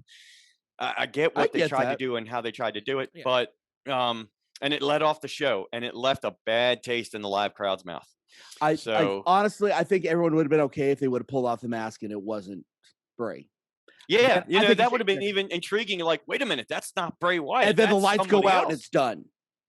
I get what they tried to do and how they tried to do it, but and it led off the show, and it left a bad taste in the live crowd's mouth. I honestly, I think everyone would have been okay if they would have pulled off the mask and it wasn't Bray. Yeah, that would have been even intriguing. Like, wait a minute, that's not Bray Wyatt. And then the lights go out and it's done.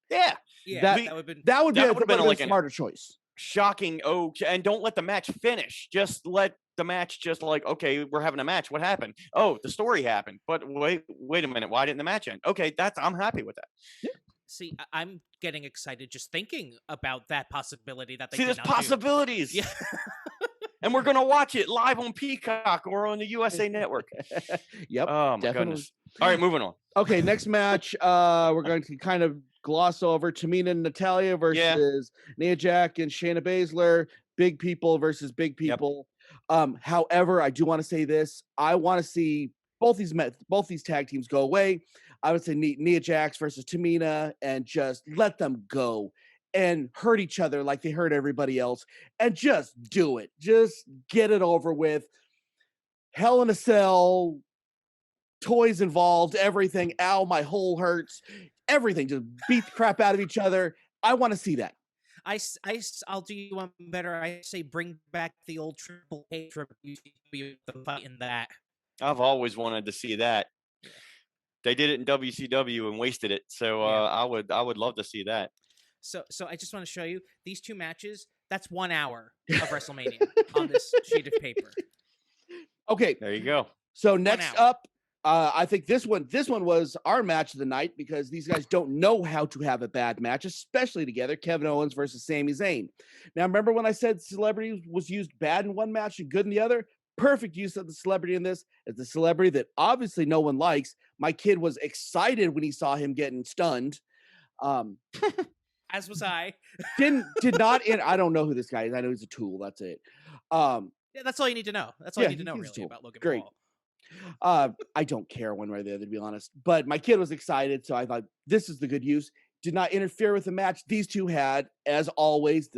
Yeah, that would have been like a smarter choice. Shocking. And don't let the match finish. Just let the match okay, we're having a match. What happened? Oh, the story happened. But wait a minute. Why didn't the match end? Okay, I'm happy with that. Yeah. See, I'm getting excited just thinking about that possibility that they there's possibilities. Yeah. And we're going to watch it live on Peacock or on the USA Network. Yep. Oh, my goodness. All right, moving on. Okay, next match, we're going to kind of gloss over Tomina and Natalia versus Nia Jax and Shayna Basler. Big people versus big people. Yep. However, I do want to say this. I want to see both these tag teams go away. I would say Nia Jax versus Tomina, and just let them go and hurt each other like they hurt everybody else, and just do it. Just get it over with. Hell in a Cell, toys involved, everything. Ow, my hole hurts. Everything. Just beat the crap out of each other. I want to see that. I'll do you one better. I say bring back the old Triple H the fight in that. I've always wanted to see that. They did it in WCW and wasted it. So I would love to see that. So I just want to show you these two matches. That's 1 hour of WrestleMania on this sheet of paper. Okay, there you go. So next up, I think this one was our match of the night, because these guys don't know how to have a bad match, especially together. Kevin Owens versus Sami Zayn. Now, remember when I said celebrity was used bad in one match and good in the other? Perfect use of the celebrity in this. It's a celebrity that obviously no one likes. My kid was excited when he saw him getting stunned. As was I. Did not. I don't know who this guy is. I know he's a tool. That's it. Yeah, that's all you need to know. That's all you need to know, really, about Logan Paul. I don't care one way or the other, to be honest. But my kid was excited, so I thought this is the good use. Did not interfere with the match these two had. As always,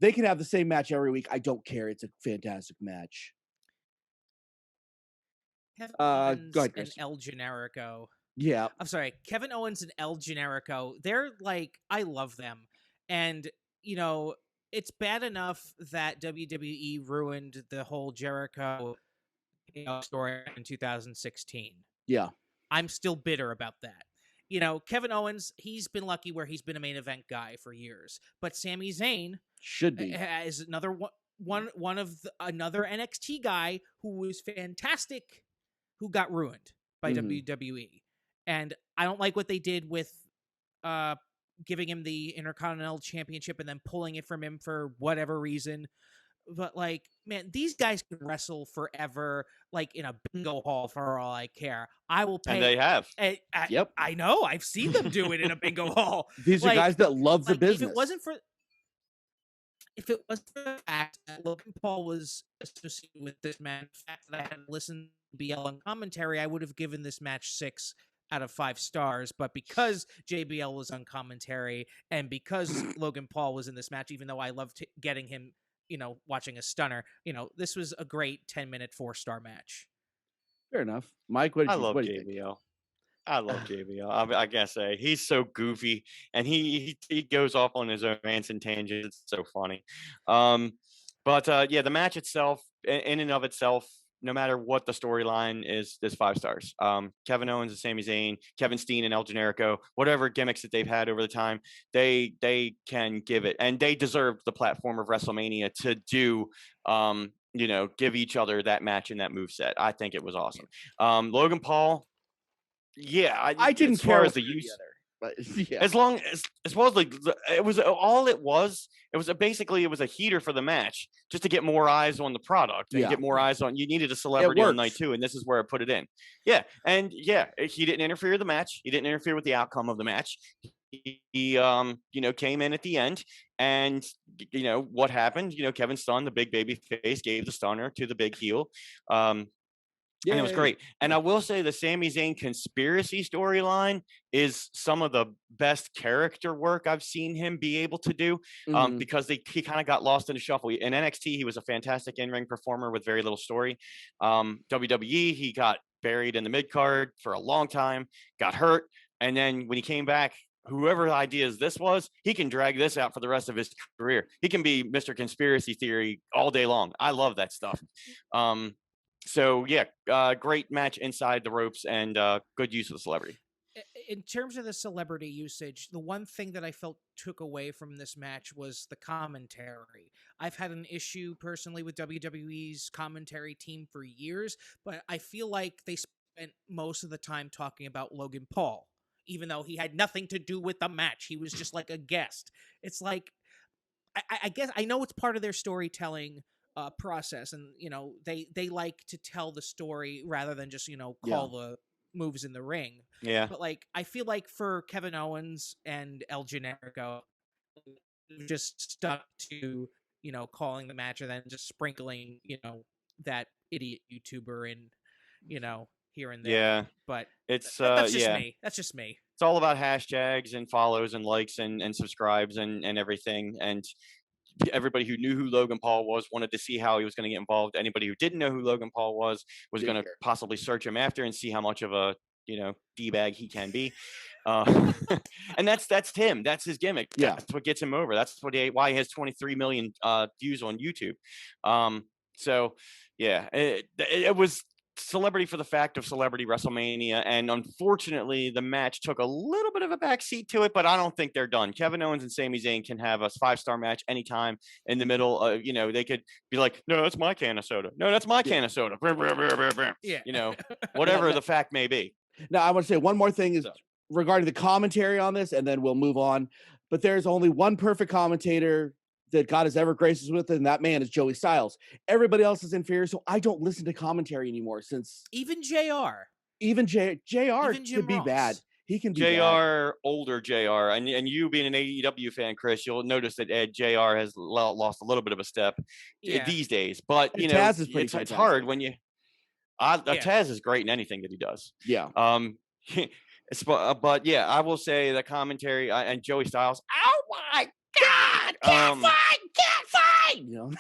they can have the same match every week. I don't care. It's a fantastic match. Go ahead, Chris. And El Generico. Yeah. I'm sorry, Kevin Owens and El Generico. They're like, I love them. And, you know, it's bad enough that WWE ruined the whole Jericho story in 2016. Yeah. I'm still bitter about that. You know, Kevin Owens, he's been lucky where he's been a main event guy for years. But Sami Zayn should be is another another NXT guy who was fantastic, who got ruined by WWE. And I don't like what they did with giving him the Intercontinental Championship and then pulling it from him for whatever reason. But, like, man, these guys can wrestle forever, like, in a bingo hall for all I care. I will pay. And they have. Yep. I know. I've seen them do it in a bingo hall. These are guys that love the business. If it wasn't for the fact that Logan Paul was associated with this match, the fact that I had listened to BL on commentary, I would have given this match 6 out of 5 stars. But because JBL was on commentary and because Logan Paul was in this match, even though I loved getting him, you know, watching a stunner, you know, this was a great 10-minute 4-star match. Fair enough. Mike, I love JBL. I love JBL. I gotta say, he's so goofy, and he goes off on his own rants and tangents. It's so funny. But yeah, the match itself, in and of itself, no matter what the storyline is 5 stars. Kevin Owens and Sami Zayn, Kevin Steen and El Generico, whatever gimmicks that they've had over the time, they can give it, and they deserve the platform of WrestleMania to do. You know, give each other that match and that moveset. I think it was awesome. Logan Paul. Yeah, I didn't care as the use. But yeah. As long as well as like it was all it was basically a heater for the match just to get more eyes on the product and get more eyes on. You needed a celebrity on night 2, and this is where I put it in. Yeah, and yeah, he didn't interfere with the match. He didn't interfere with the outcome of the match. He you know, came in at the end, and you know what happened. You know, Kevin Stunn, the big baby face, gave the stunner to the big heel. And it was great. And I will say the Sami Zayn conspiracy storyline is some of the best character work I've seen him be able to do, because he kind of got lost in the shuffle. In NXT, he was a fantastic in-ring performer with very little story. WWE, he got buried in the mid-card for a long time, got hurt. And then when he came back, whoever ideas this was, he can drag this out for the rest of his career. He can be Mr. Conspiracy Theory all day long. I love that stuff. So yeah, great match inside the ropes and good use of the celebrity. In terms of the celebrity usage, the one thing that I felt took away from this match was the commentary. I've had an issue personally with WWE's commentary team for years, but I feel like they spent most of the time talking about Logan Paul, even though he had nothing to do with the match. He was just like a guest. It's like, I guess I know it's part of their storytelling process, and you know they like to tell the story rather than just, you know, call the moves in the ring. But like, I feel like for Kevin Owens and El Generico, just stuck to, you know, calling the match and then just sprinkling, you know, that idiot YouTuber in, you know, here and there. But it's that's just me. That's just me. It's all about hashtags and follows and likes and subscribes and everything. And everybody who knew who Logan Paul was wanted to see how he was going to get involved. Anybody who didn't know who Logan Paul was going to possibly search him after and see how much of a, you know, D-bag he can be. And that's him. That's his gimmick. That's what gets him over. That's why he has 23 million views on YouTube. So yeah, it was celebrity for the fact of celebrity WrestleMania, and unfortunately the match took a little bit of a backseat to it, but I don't think they're done. Kevin Owens and Sami Zayn can have a 5-star match anytime in the middle. You know, they could be like, no, that's my can of soda. No, that's my can of soda. Yeah. You know, whatever the fact may be. Now, I want to say one more thing is regarding the commentary on this, and then we'll move on. But there's only one perfect commentator that God has ever graced us with, and that man is Joey Styles. Everybody else is inferior, so I don't listen to commentary anymore. Since even JR can be bad. He can be JR, older JR, and you being an AEW fan, Chris, you'll notice that JR has lost a little bit of a step these days. But you know, Taz is it's hard when you. Taz is great in anything that he does. Yeah. But yeah, I will say the commentary and Joey Styles. Oh my God! Can't fight! You know?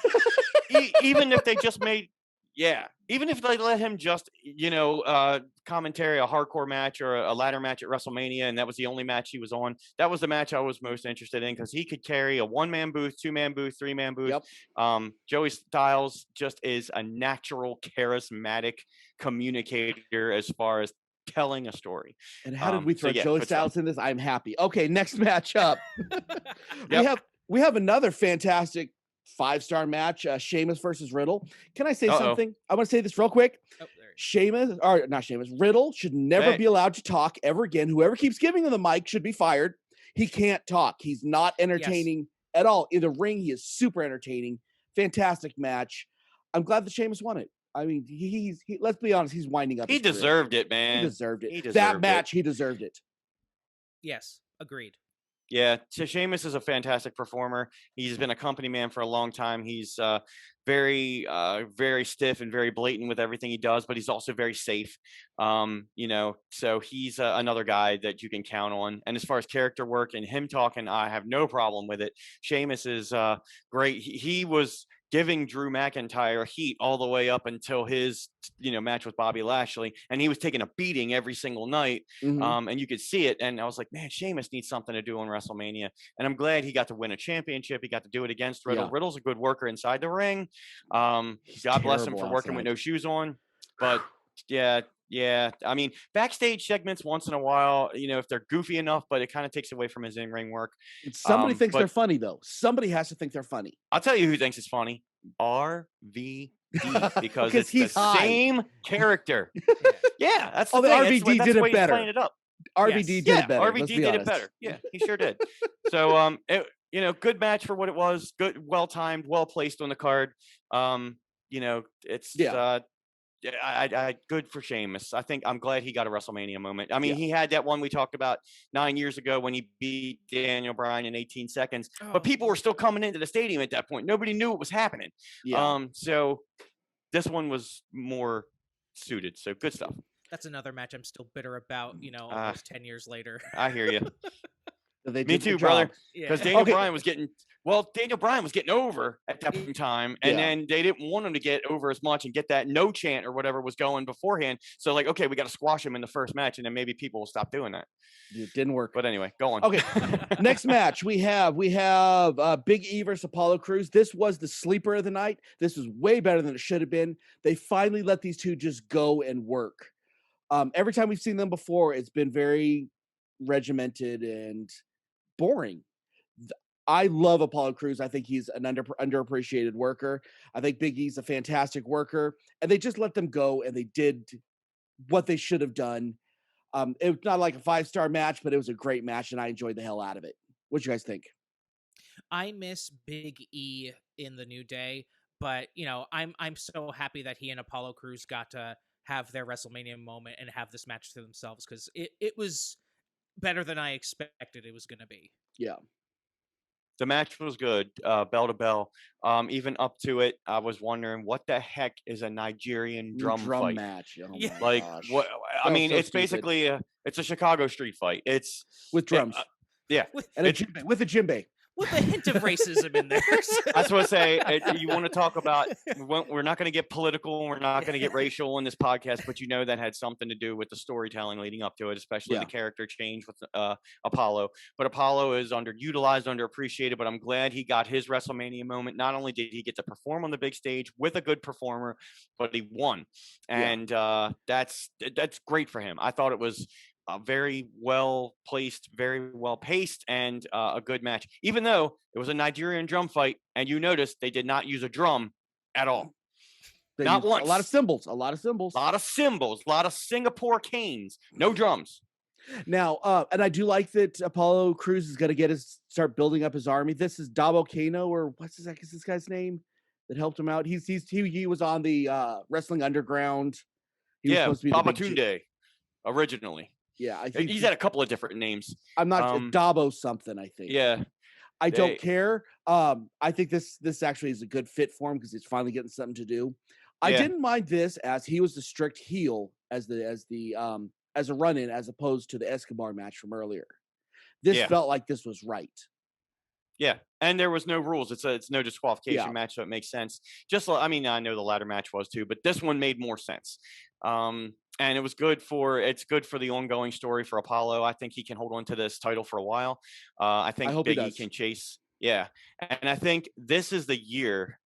Even if they just made, Yeah, even if they let him just, commentary a hardcore match or a ladder match at WrestleMania, and that was the only match he was on, that was the match I was most interested in because he could carry a 1-man booth, 2-man booth, 3-man booth. Yep. Joey Styles just is a natural, charismatic communicator as far as telling a story. And how did we throw Joey Styles in this? I'm happy. Okay, next match up. We have another fantastic 5-star match, Sheamus versus Riddle. Can I say something? I want to say this real quick. Riddle should never be allowed to talk ever again. Whoever keeps giving him the mic should be fired. He can't talk. He's not entertaining at all. In the ring, he is super entertaining. Fantastic match. I'm glad that Sheamus won it. I mean, he's let's be honest, he's winding up. He deserved it, man. He deserved it. He deserved it. Yes, agreed. Yeah, Sheamus is a fantastic performer. He's been a company man for a long time. He's very, very stiff and very blatant with everything he does, but he's also very safe. So he's another guy that you can count on. And as far as character work and him talking, I have no problem with it. Sheamus is great. He was giving Drew McIntyre heat all the way up until his, match with Bobby Lashley, and he was taking a beating every single night. And you could see it. And I was like, man, Sheamus needs something to do on WrestleMania. And I'm glad he got to win a championship. He got to do it against Riddle. Yeah. Riddle's a good worker inside the ring. God bless him for working with no shoes on. But yeah. I mean, backstage segments once in a while, if they're goofy enough, but it kind of takes away from his in-ring work. Somebody thinks they're funny, though. Somebody has to think they're funny. I'll tell you who thinks it's funny. RVD, because it's the same character. Yeah, that's the thing. RVD did it better. RVD did it better. RVD did it better. Yeah, he sure did. So, good match for what it was. Good, well-timed, well-placed on the card. Good for Sheamus. I'm glad he got a WrestleMania moment. I mean, he had that one we talked about 9 years ago when he beat Daniel Bryan in 18 seconds, but people were still coming into the stadium at that point. Nobody knew it was happening. So this one was more suited. So good stuff. That's another match I'm still bitter about, almost 10 years later. I hear you. Me too, brother. Because Daniel Bryan was getting over at that point in time, and then they didn't want him to get over as much and get that no chant or whatever was going beforehand. So like, okay, we got to squash him in the first match, and then maybe people will stop doing that. It didn't work. But anyway, go on. Okay, next match we have Big E versus Apollo Crews. This was the sleeper of the night. This was way better than it should have been. They finally let these two just go and work. Every time we've seen them before, it's been very regimented and boring. I love Apollo Crews. I think he's an underappreciated worker. I think Big E's a fantastic worker, and they just let them go, and they did what they should have done. It was not like a 5-star match, but it was a great match, and I enjoyed the hell out of it. What do you guys think? I miss Big E in the New Day, but I'm so happy that he and Apollo Crews got to have their WrestleMania moment and have this match to themselves, because it was better than I expected it was going to be. Yeah. The match was good, bell to bell. Even up to it, I was wondering what the heck is a Nigerian drum fight match. Oh like gosh. What? I mean, it's stupid. Basically it's a Chicago street fight. It's with drums. With a djembe. With a hint of racism in there. That's what I say. You want to talk about, we're not going to get political, we're not going to get racial in this podcast, but that had something to do with the storytelling leading up to it, especially the character change with Apollo. But Apollo is underutilized, underappreciated, but I'm glad he got his WrestleMania moment. Not only did he get to perform on the big stage with a good performer, but he won. And that's great for him. I thought it was very well placed, very well paced, and a good match. Even though it was a Nigerian drum fight, and you noticed they did not use a drum at all. Not once. A lot of cymbals. A lot of Singapore canes. No drums. Now, and I do like that Apollo Crews is going to start building up his army. This is Dabo Kano, or what's this guy's name that helped him out? He was on the Wrestling Underground. He was supposed to be Babatunde originally. Yeah, I think he's had a couple of different names. I'm not Dabo something, I think. Yeah. I don't care. I think this actually is a good fit for him because he's finally getting something to do. I didn't mind this as he was the strict heel as a run-in as opposed to the Escobar match from earlier. This felt like this was right. Yeah, and there was no rules. It's no disqualification match, so it makes sense. I mean, I know the ladder match was too, but this one made more sense. And it's good for the ongoing story for Apollo. I think he can hold on to this title for a while. I think Big E can chase. Yeah, and I think this is the year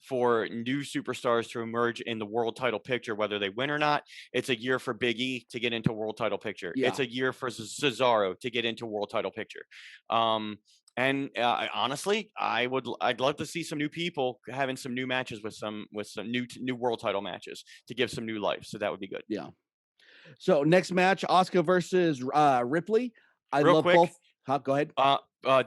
for new superstars to emerge in the world title picture, whether they win or not. It's a year for Big E to get into world title picture. Yeah. It's a year for Cesaro to get into world title picture. And honestly, I'd love to see some new people having some new matches with some new world title matches to give some new life. So that would be good. Yeah. So next match, Asuka versus Ripley. Real love quick, both. Go ahead.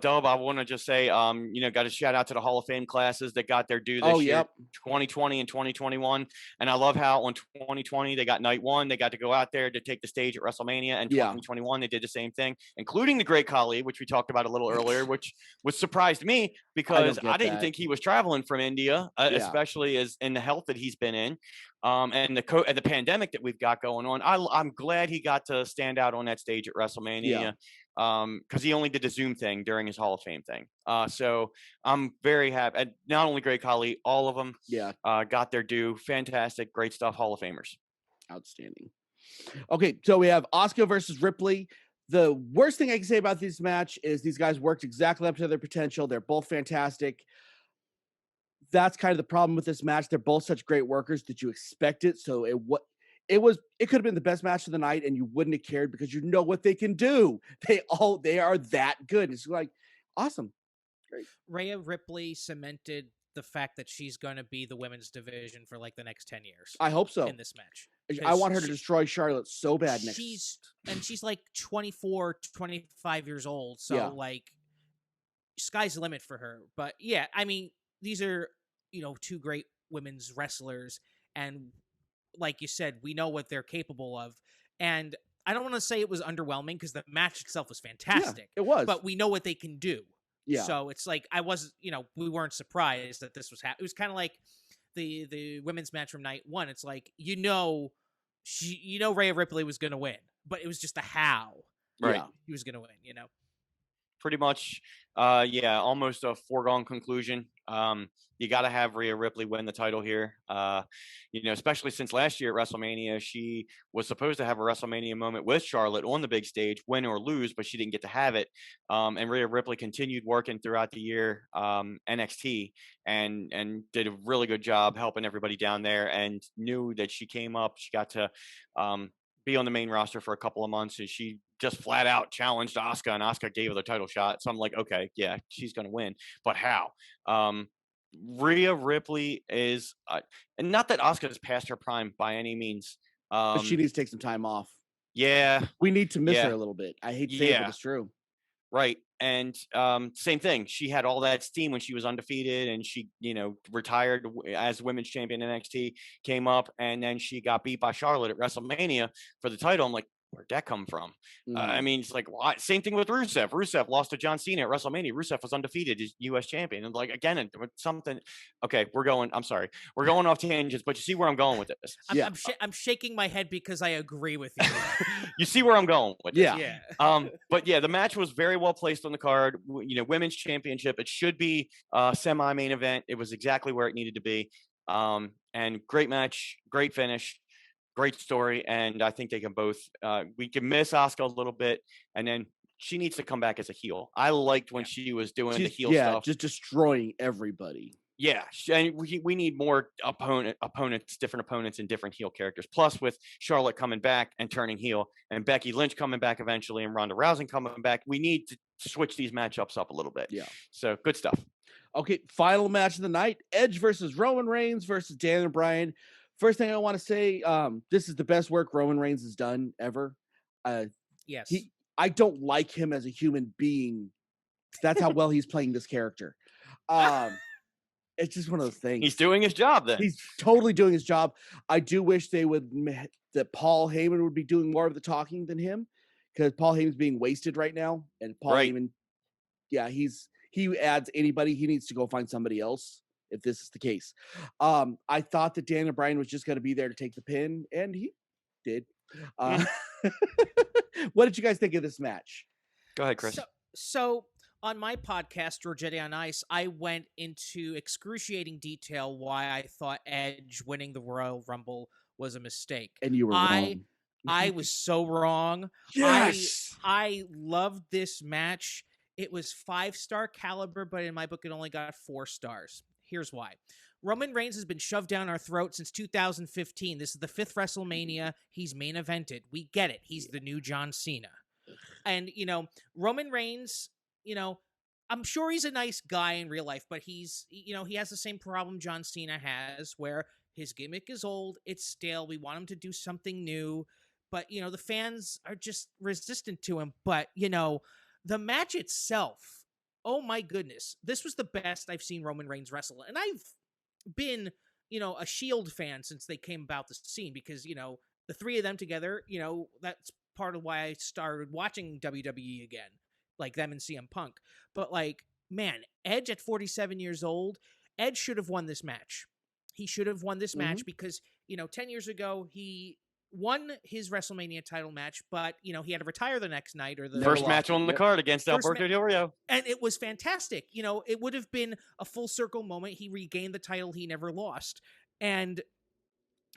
Dub, I want to just say, got to shout out to the Hall of Fame classes that got their due this year, 2020 and 2021. And I love how on 2020, they got night one, they got to go out there to take the stage at WrestleMania, and 2021, they did the same thing, including the Great Khali, which we talked about a little earlier, which surprised me because I didn't think he was traveling from India, especially as in the health that he's been in. And the pandemic that we've got going on. I'm glad he got to stand out on that stage at WrestleMania. Because he only did the Zoom thing during his Hall of Fame thing. So I'm very happy. And not only Great Khali, all of them got their due. Fantastic, great stuff, Hall of Famers. Outstanding. Okay, so we have Asuka versus Ripley. The worst thing I can say about this match is these guys worked exactly up to their potential. They're both fantastic. That's kind of the problem with this match. They're both such great workers that you expect it. So it could have been the best match of the night, and you wouldn't have cared because you know what they can do. They are that good. It's like awesome. Great. Rhea Ripley cemented the fact that she's going to be the women's division for like the next 10 years. I hope so. In this match. I want her to destroy Charlotte so bad next. She's like 24, 25 years old. So like sky's the limit for her. But yeah, I mean, these are, two great women's wrestlers, and like you said, we know what they're capable of. And I don't want to say it was underwhelming because the match itself was fantastic. Yeah, it was. But we know what they can do. Yeah. So it's like we weren't surprised that this was happening. It was kind of like the women's match from night one. It's like Rhea Ripley was going to win, but it was just the how. Right. He was going to win, Pretty much, almost a foregone conclusion. You got to have Rhea Ripley win the title here, especially since last year at WrestleMania, she was supposed to have a WrestleMania moment with Charlotte on the big stage, win or lose, but she didn't get to have it. And Rhea Ripley continued working throughout the year, NXT, and did a really good job helping everybody down there, and knew that she came up, she got to be on the main roster for a couple of months, and she just flat out challenged Asuka, and Asuka gave her the title shot. So I'm like, okay, yeah, she's going to win, but how? Rhea Ripley is, and not that Asuka is past her prime by any means. But she needs to take some time off. Yeah. We need to miss her a little bit. I hate to say it, but it's true. Right. And same thing. She had all that steam when she was undefeated, and she, retired as women's champion in NXT, came up, and then she got beat by Charlotte at WrestleMania for the title. I'm like, where'd that come from? I mean, it's like, same thing with Rusev. Rusev lost to John Cena at WrestleMania. Rusev was undefeated as U.S. champion. And like, again, something. Okay, we're going off tangents, but you see where I'm going with this. I'm shaking my head because I agree with you. You see where I'm going with this. Yeah. But yeah, the match was very well placed on the card. Women's championship. It should be a semi-main event. It was exactly where it needed to be. And great match, great finish. Great story, and I think they can both. We can miss Asuka a little bit, and then she needs to come back as a heel. I liked when she was doing the heel stuff, just destroying everybody. Yeah, and we need more different opponents, and different heel characters. Plus, with Charlotte coming back and turning heel, and Becky Lynch coming back eventually, and Ronda Rousey coming back, we need to switch these matchups up a little bit. Yeah. So good stuff. Okay, final match of the night: Edge versus Roman Reigns versus Daniel Bryan. First thing I want to say, this is the best work Roman Reigns has done ever. Yes. I don't like him as a human being. That's how well he's playing this character. It's just one of those things. He's doing his job then. He's totally doing his job. I do wish that Paul Heyman would be doing more of the talking than him, because Paul Heyman's being wasted right now. And Paul Heyman, he adds anybody. He needs to go find somebody else if this is the case. I thought that Daniel Bryan was just going to be there to take the pin, and he did. What did you guys think of this match? Go ahead, Chris. So On my podcast, Rogeri on Ice, I went into excruciating detail why I thought Edge winning the Royal Rumble was a mistake. And you were wrong. I was so wrong. Yes! I loved this match. It was 5-star caliber, but in my book, it only got 4 stars. Here's why. Roman Reigns has been shoved down our throat since 2015. This is the 5th WrestleMania. He's main evented. We get it. He's the new John Cena. And, Roman Reigns, I'm sure he's a nice guy in real life, but he has the same problem John Cena has, where his gimmick is old, it's stale, we want him to do something new, but, the fans are just resistant to him. But, the match itself, oh my goodness, this was the best I've seen Roman Reigns wrestle. And I've been, a Shield fan since they came about the scene, because, the three of them together, that's part of why I started watching WWE again, like them and CM Punk. But man, Edge at 47 years old, Edge should have won this match. He should have won this match because, 10 years ago, he won his WrestleMania title match, but, he had to retire the next night, or the first match on the card against Alberto Del Rio. And it was fantastic. It would have been a full circle moment. He regained the title he never lost. And,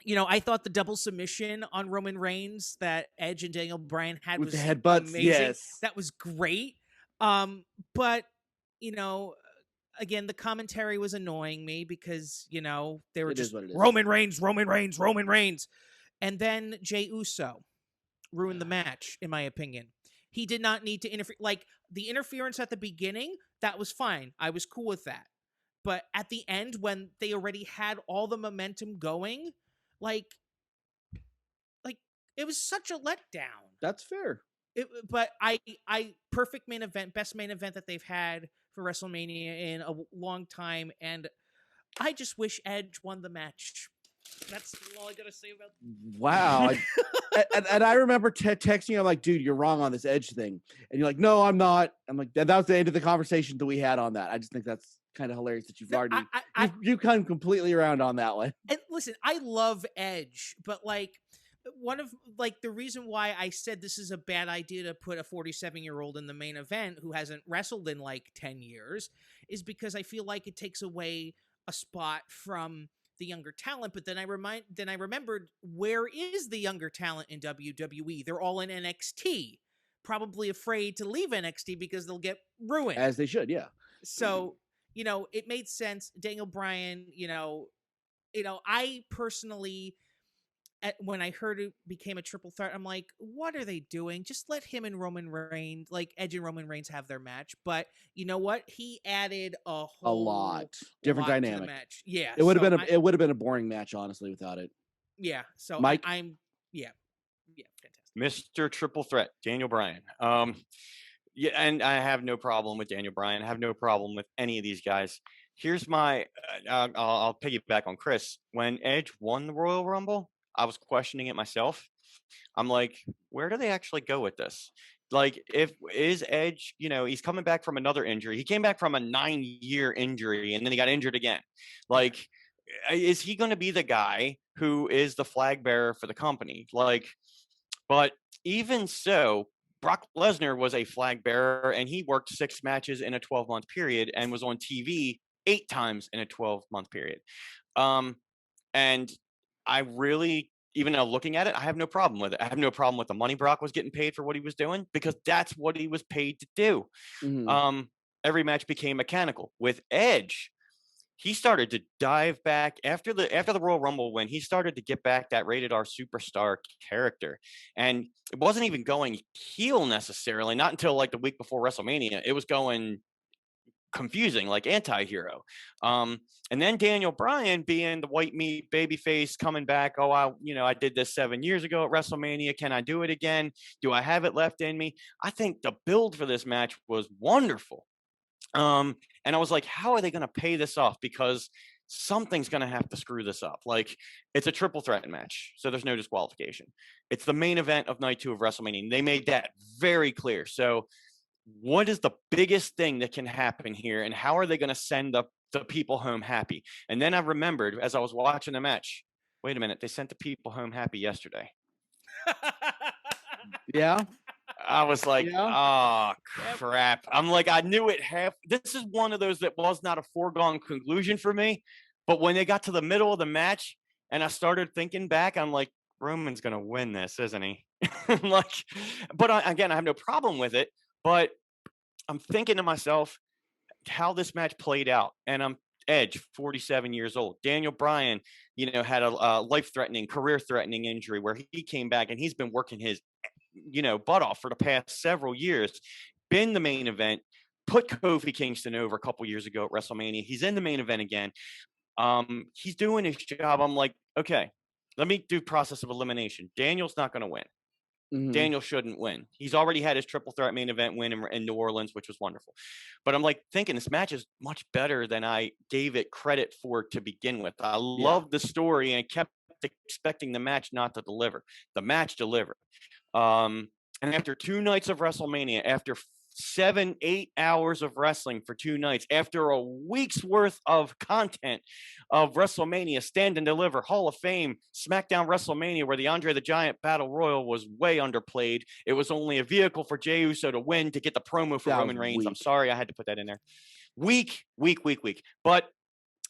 I thought the double submission on Roman Reigns that Edge and Daniel Bryan had with was the headbutts, amazing. yes. That was great. But, again, the commentary was annoying me because, they were just Roman Reigns. And then Jey Uso ruined the match, in my opinion. He did not need to interfere. The interference at the beginning, that was fine. I was cool with that. But at the end, when they already had all the momentum going, it was such a letdown. That's fair. But I perfect main event, best main event that they've had for WrestleMania in a long time, and I just wish Edge won the match. That's all I gotta say about that. Wow. and I remember texting you, I'm like, dude, you're wrong on this Edge thing. And you're like, no, I'm not. I'm like, that was the end of the conversation that we had on that. I just think that's kind of hilarious that you've already you come completely around on that one. And listen, I love Edge, but one of the reason why I said this is a bad idea to put a 47-year-old in the main event who hasn't wrestled in 10 years is because I feel like it takes away a spot from the younger talent. But then I remembered, where is the younger talent in WWE? They're all in NXT, probably afraid to leave NXT because they'll get ruined. As they should, yeah. So, it made sense. Daniel Bryan, I personally, when I heard it became a triple threat, I'm like, what are they doing? Just let him and Roman Reigns, Edge and Roman Reigns, have their match. But you know what? He added a lot different dynamic to the match. Yeah, it would have been a boring match, honestly, without it. Yeah. So Mike, yeah, fantastic. Mr. Triple Threat, Daniel Bryan. Yeah, and I have no problem with Daniel Bryan. I have no problem with any of these guys. Here's my, I'll piggyback on Chris. When Edge won the Royal Rumble, I was questioning it myself. I'm like, where do they actually go with this? Is Edge, he's coming back from another injury. He came back from a 9-year injury, and then he got injured again. Is he going to be the guy who is the flag bearer for the company? But even so, Brock Lesnar was a flag bearer, and he worked 6 matches in a 12-month period and was on TV 8 times in a 12-month period. And I really, even though looking at it, I have no problem with it. I have no problem with the money Brock was getting paid for what he was doing, because that's what he was paid to do. Mm-hmm. Every match became mechanical. With Edge, he started to dive back after the Royal Rumble win. He started to get back that rated R superstar character, and it wasn't even going heel necessarily. Not until the week before WrestleMania, it was going confusing, anti-hero. And then Daniel Bryan, being the white meat babyface, coming back. Oh, I did this 7 years ago at WrestleMania. Can I do it again? Do I have it left in me? I think the build for this match was wonderful. And I was like, how are they going to pay this off? Because something's going to have to screw this up. It's a triple threat match, so there's no disqualification. It's the main event of night 2 of WrestleMania. They made that very clear. So what is the biggest thing that can happen here, and how are they going to send the people home happy? And then I remembered, as I was watching the match, wait a minute, they sent the people home happy yesterday. Yeah. I was like, oh, crap. I'm like, I knew it this is one of those that was not a foregone conclusion for me. But when they got to the middle of the match and I started thinking back, I'm like, Roman's going to win this, isn't he? Like, but again, I have no problem with it. But I'm thinking to myself how this match played out. And I'm Edge, 47 years old. Daniel Bryan, had a life-threatening, career-threatening injury where he came back and he's been working his butt off for the past several years, been the main event, put Kofi Kingston over a couple years ago at WrestleMania. He's in the main event again. He's doing his job. I'm like, okay, let me do process of elimination. Daniel's not going to win. Mm-hmm. Daniel shouldn't win. He's already had his triple threat main event win in New Orleans, which was wonderful. But I'm like thinking this match is much better than I gave it credit for to begin with. I loved the story and kept expecting the match not to deliver. The match delivered. And after 2 nights of WrestleMania, after 7-8 hours of wrestling for 2 nights, after a week's worth of content of WrestleMania, Stand and Deliver, Hall of Fame, SmackDown WrestleMania, where the Andre the Giant Battle Royal was way underplayed. It was only a vehicle for Jey Uso to win to get the promo for Roman Reigns. I'm sorry I had to put that in there. Weak. But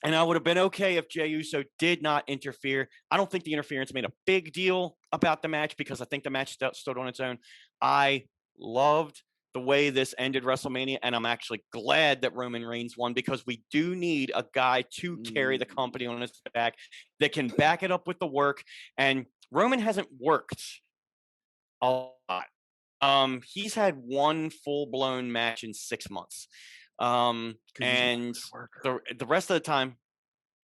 and I would have been okay if Jey Uso did not interfere. I don't think the interference made a big deal about the match because I think the match stood on its own. I loved the way this ended WrestleMania, and I'm actually glad that Roman Reigns won because we do need a guy to carry the company on his back that can back it up with the work. And Roman hasn't worked a lot. He's had 1 full-blown match in 6 months. And the rest of the time,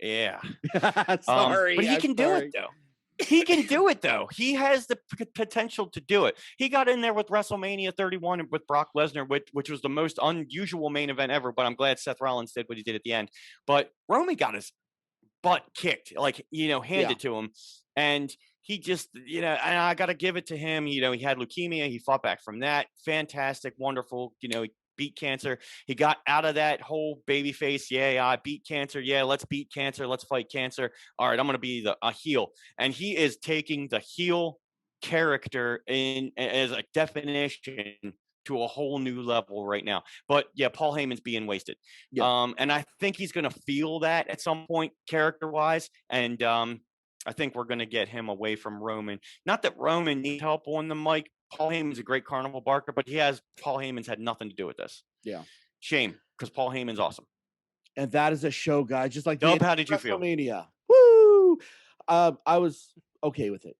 sorry. But he can do it, though. He can do it, though. He has the potential to do it. He got in there with WrestleMania 31 with Brock Lesnar, which was the most unusual main event ever, but I'm glad Seth Rollins did what he did at the end. But Roman got his butt kicked, handed to him. And he just, and I got to give it to him. He had leukemia. He fought back from that. Fantastic, wonderful, he beat cancer. He got out of that whole baby face. Yeah, I beat cancer. Yeah, let's beat cancer. Let's fight cancer. All right, I'm going to be a heel. And he is taking the heel character as a definition to a whole new level right now. But yeah, Paul Heyman's being wasted. Yeah. And I think he's going to feel that at some point character-wise. And I think we're going to get him away from Roman. Not that Roman needs help on the mic. Paul Heyman's a great carnival barker, but Paul Heyman's had nothing to do with this. Yeah. Shame, because Paul Heyman's awesome. And that is a show, guys. Just like Dub, how did you feel? WrestleMania. Woo! I was okay with it.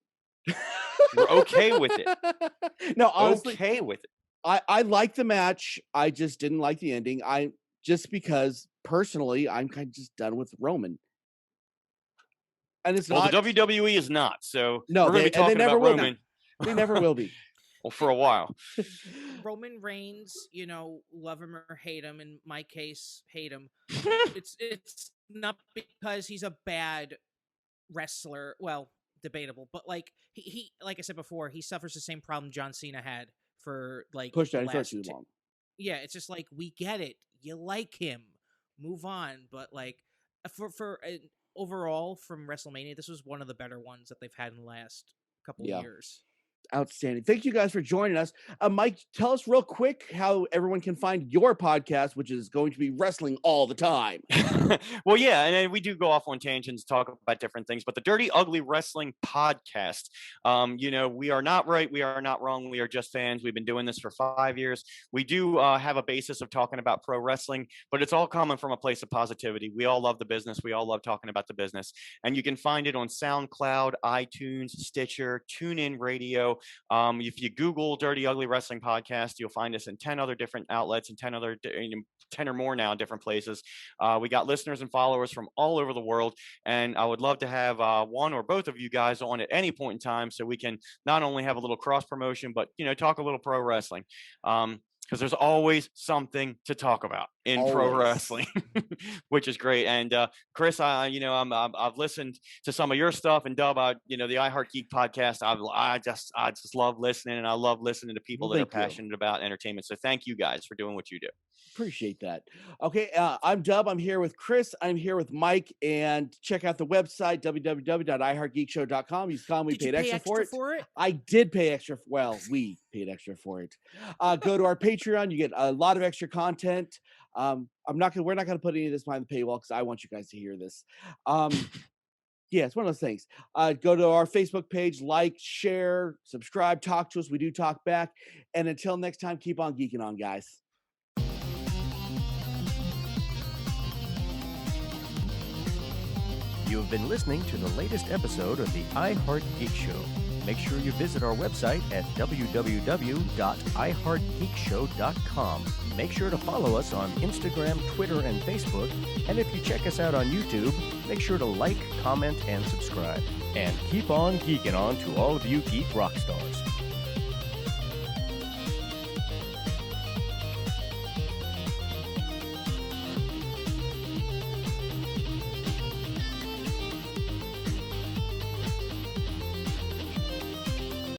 We're okay with it. No, honestly. Okay with it. I like the match. I just didn't like the ending. Just because personally, I'm kind of just done with Roman. And it's not. The WWE is not. So no, we're going to be talking about Roman. They never will be. Well, for a while. Roman Reigns, love him or hate him. In my case, hate him. It's not because he's a bad wrestler. Well, debatable, but he like I said before, he suffers the same problem John Cena had for pushed down for too long. Yeah, it's just we get it. You like him, move on. But for overall from WrestleMania, this was one of the better ones that they've had in the last couple of years. Outstanding. Thank you guys for joining us. Mike, tell us real quick how everyone can find your podcast, which is going to be Wrestling All the Time. Well, yeah, and then we do go off on tangents, talk about different things, but the Dirty Ugly Wrestling Podcast, we are not right, we are not wrong, we are just fans. We've been doing this for 5 years. We do have a basis of talking about pro wrestling, but it's all coming from a place of positivity. We all love the business. We all love talking about the business. And you can find it on SoundCloud, iTunes, Stitcher, TuneIn Radio. If you Google Dirty Ugly Wrestling Podcast, you'll find us in 10 other different outlets and 10 or more now in different places. We got listeners and followers from all over the world, and I would love to have one or both of you guys on at any point in time so we can not only have a little cross promotion, but talk a little pro wrestling, because there's always something to talk about. in pro wrestling, which is great. And Chris, I've listened to some of your stuff, and Dub, the iHeart Geek podcast. I just love listening, and I love listening to people that are passionate about entertainment. So thank you guys for doing what you do. Appreciate that. Okay, I'm Dub. I'm here with Chris. I'm here with Mike, and check out the website www.iheartgeekshow.com. Use we paid extra for it. I did pay extra. Well, we paid extra for it. Go to our Patreon. You get a lot of extra content. We're not gonna put any of this behind the paywall because I want you guys to hear this. Yeah, it's one of those things. Go to our Facebook page, like, share, subscribe, talk to us. We do talk back. And until next time, keep on geeking on, guys. You have been listening to the latest episode of the iHeart Geek Show. Make sure you visit our website at www.iheartgeekshow.com. Make sure to follow us on Instagram, Twitter, and Facebook. And if you check us out on YouTube, make sure to like, comment, and subscribe. And keep on geeking on to all of you geek rock stars.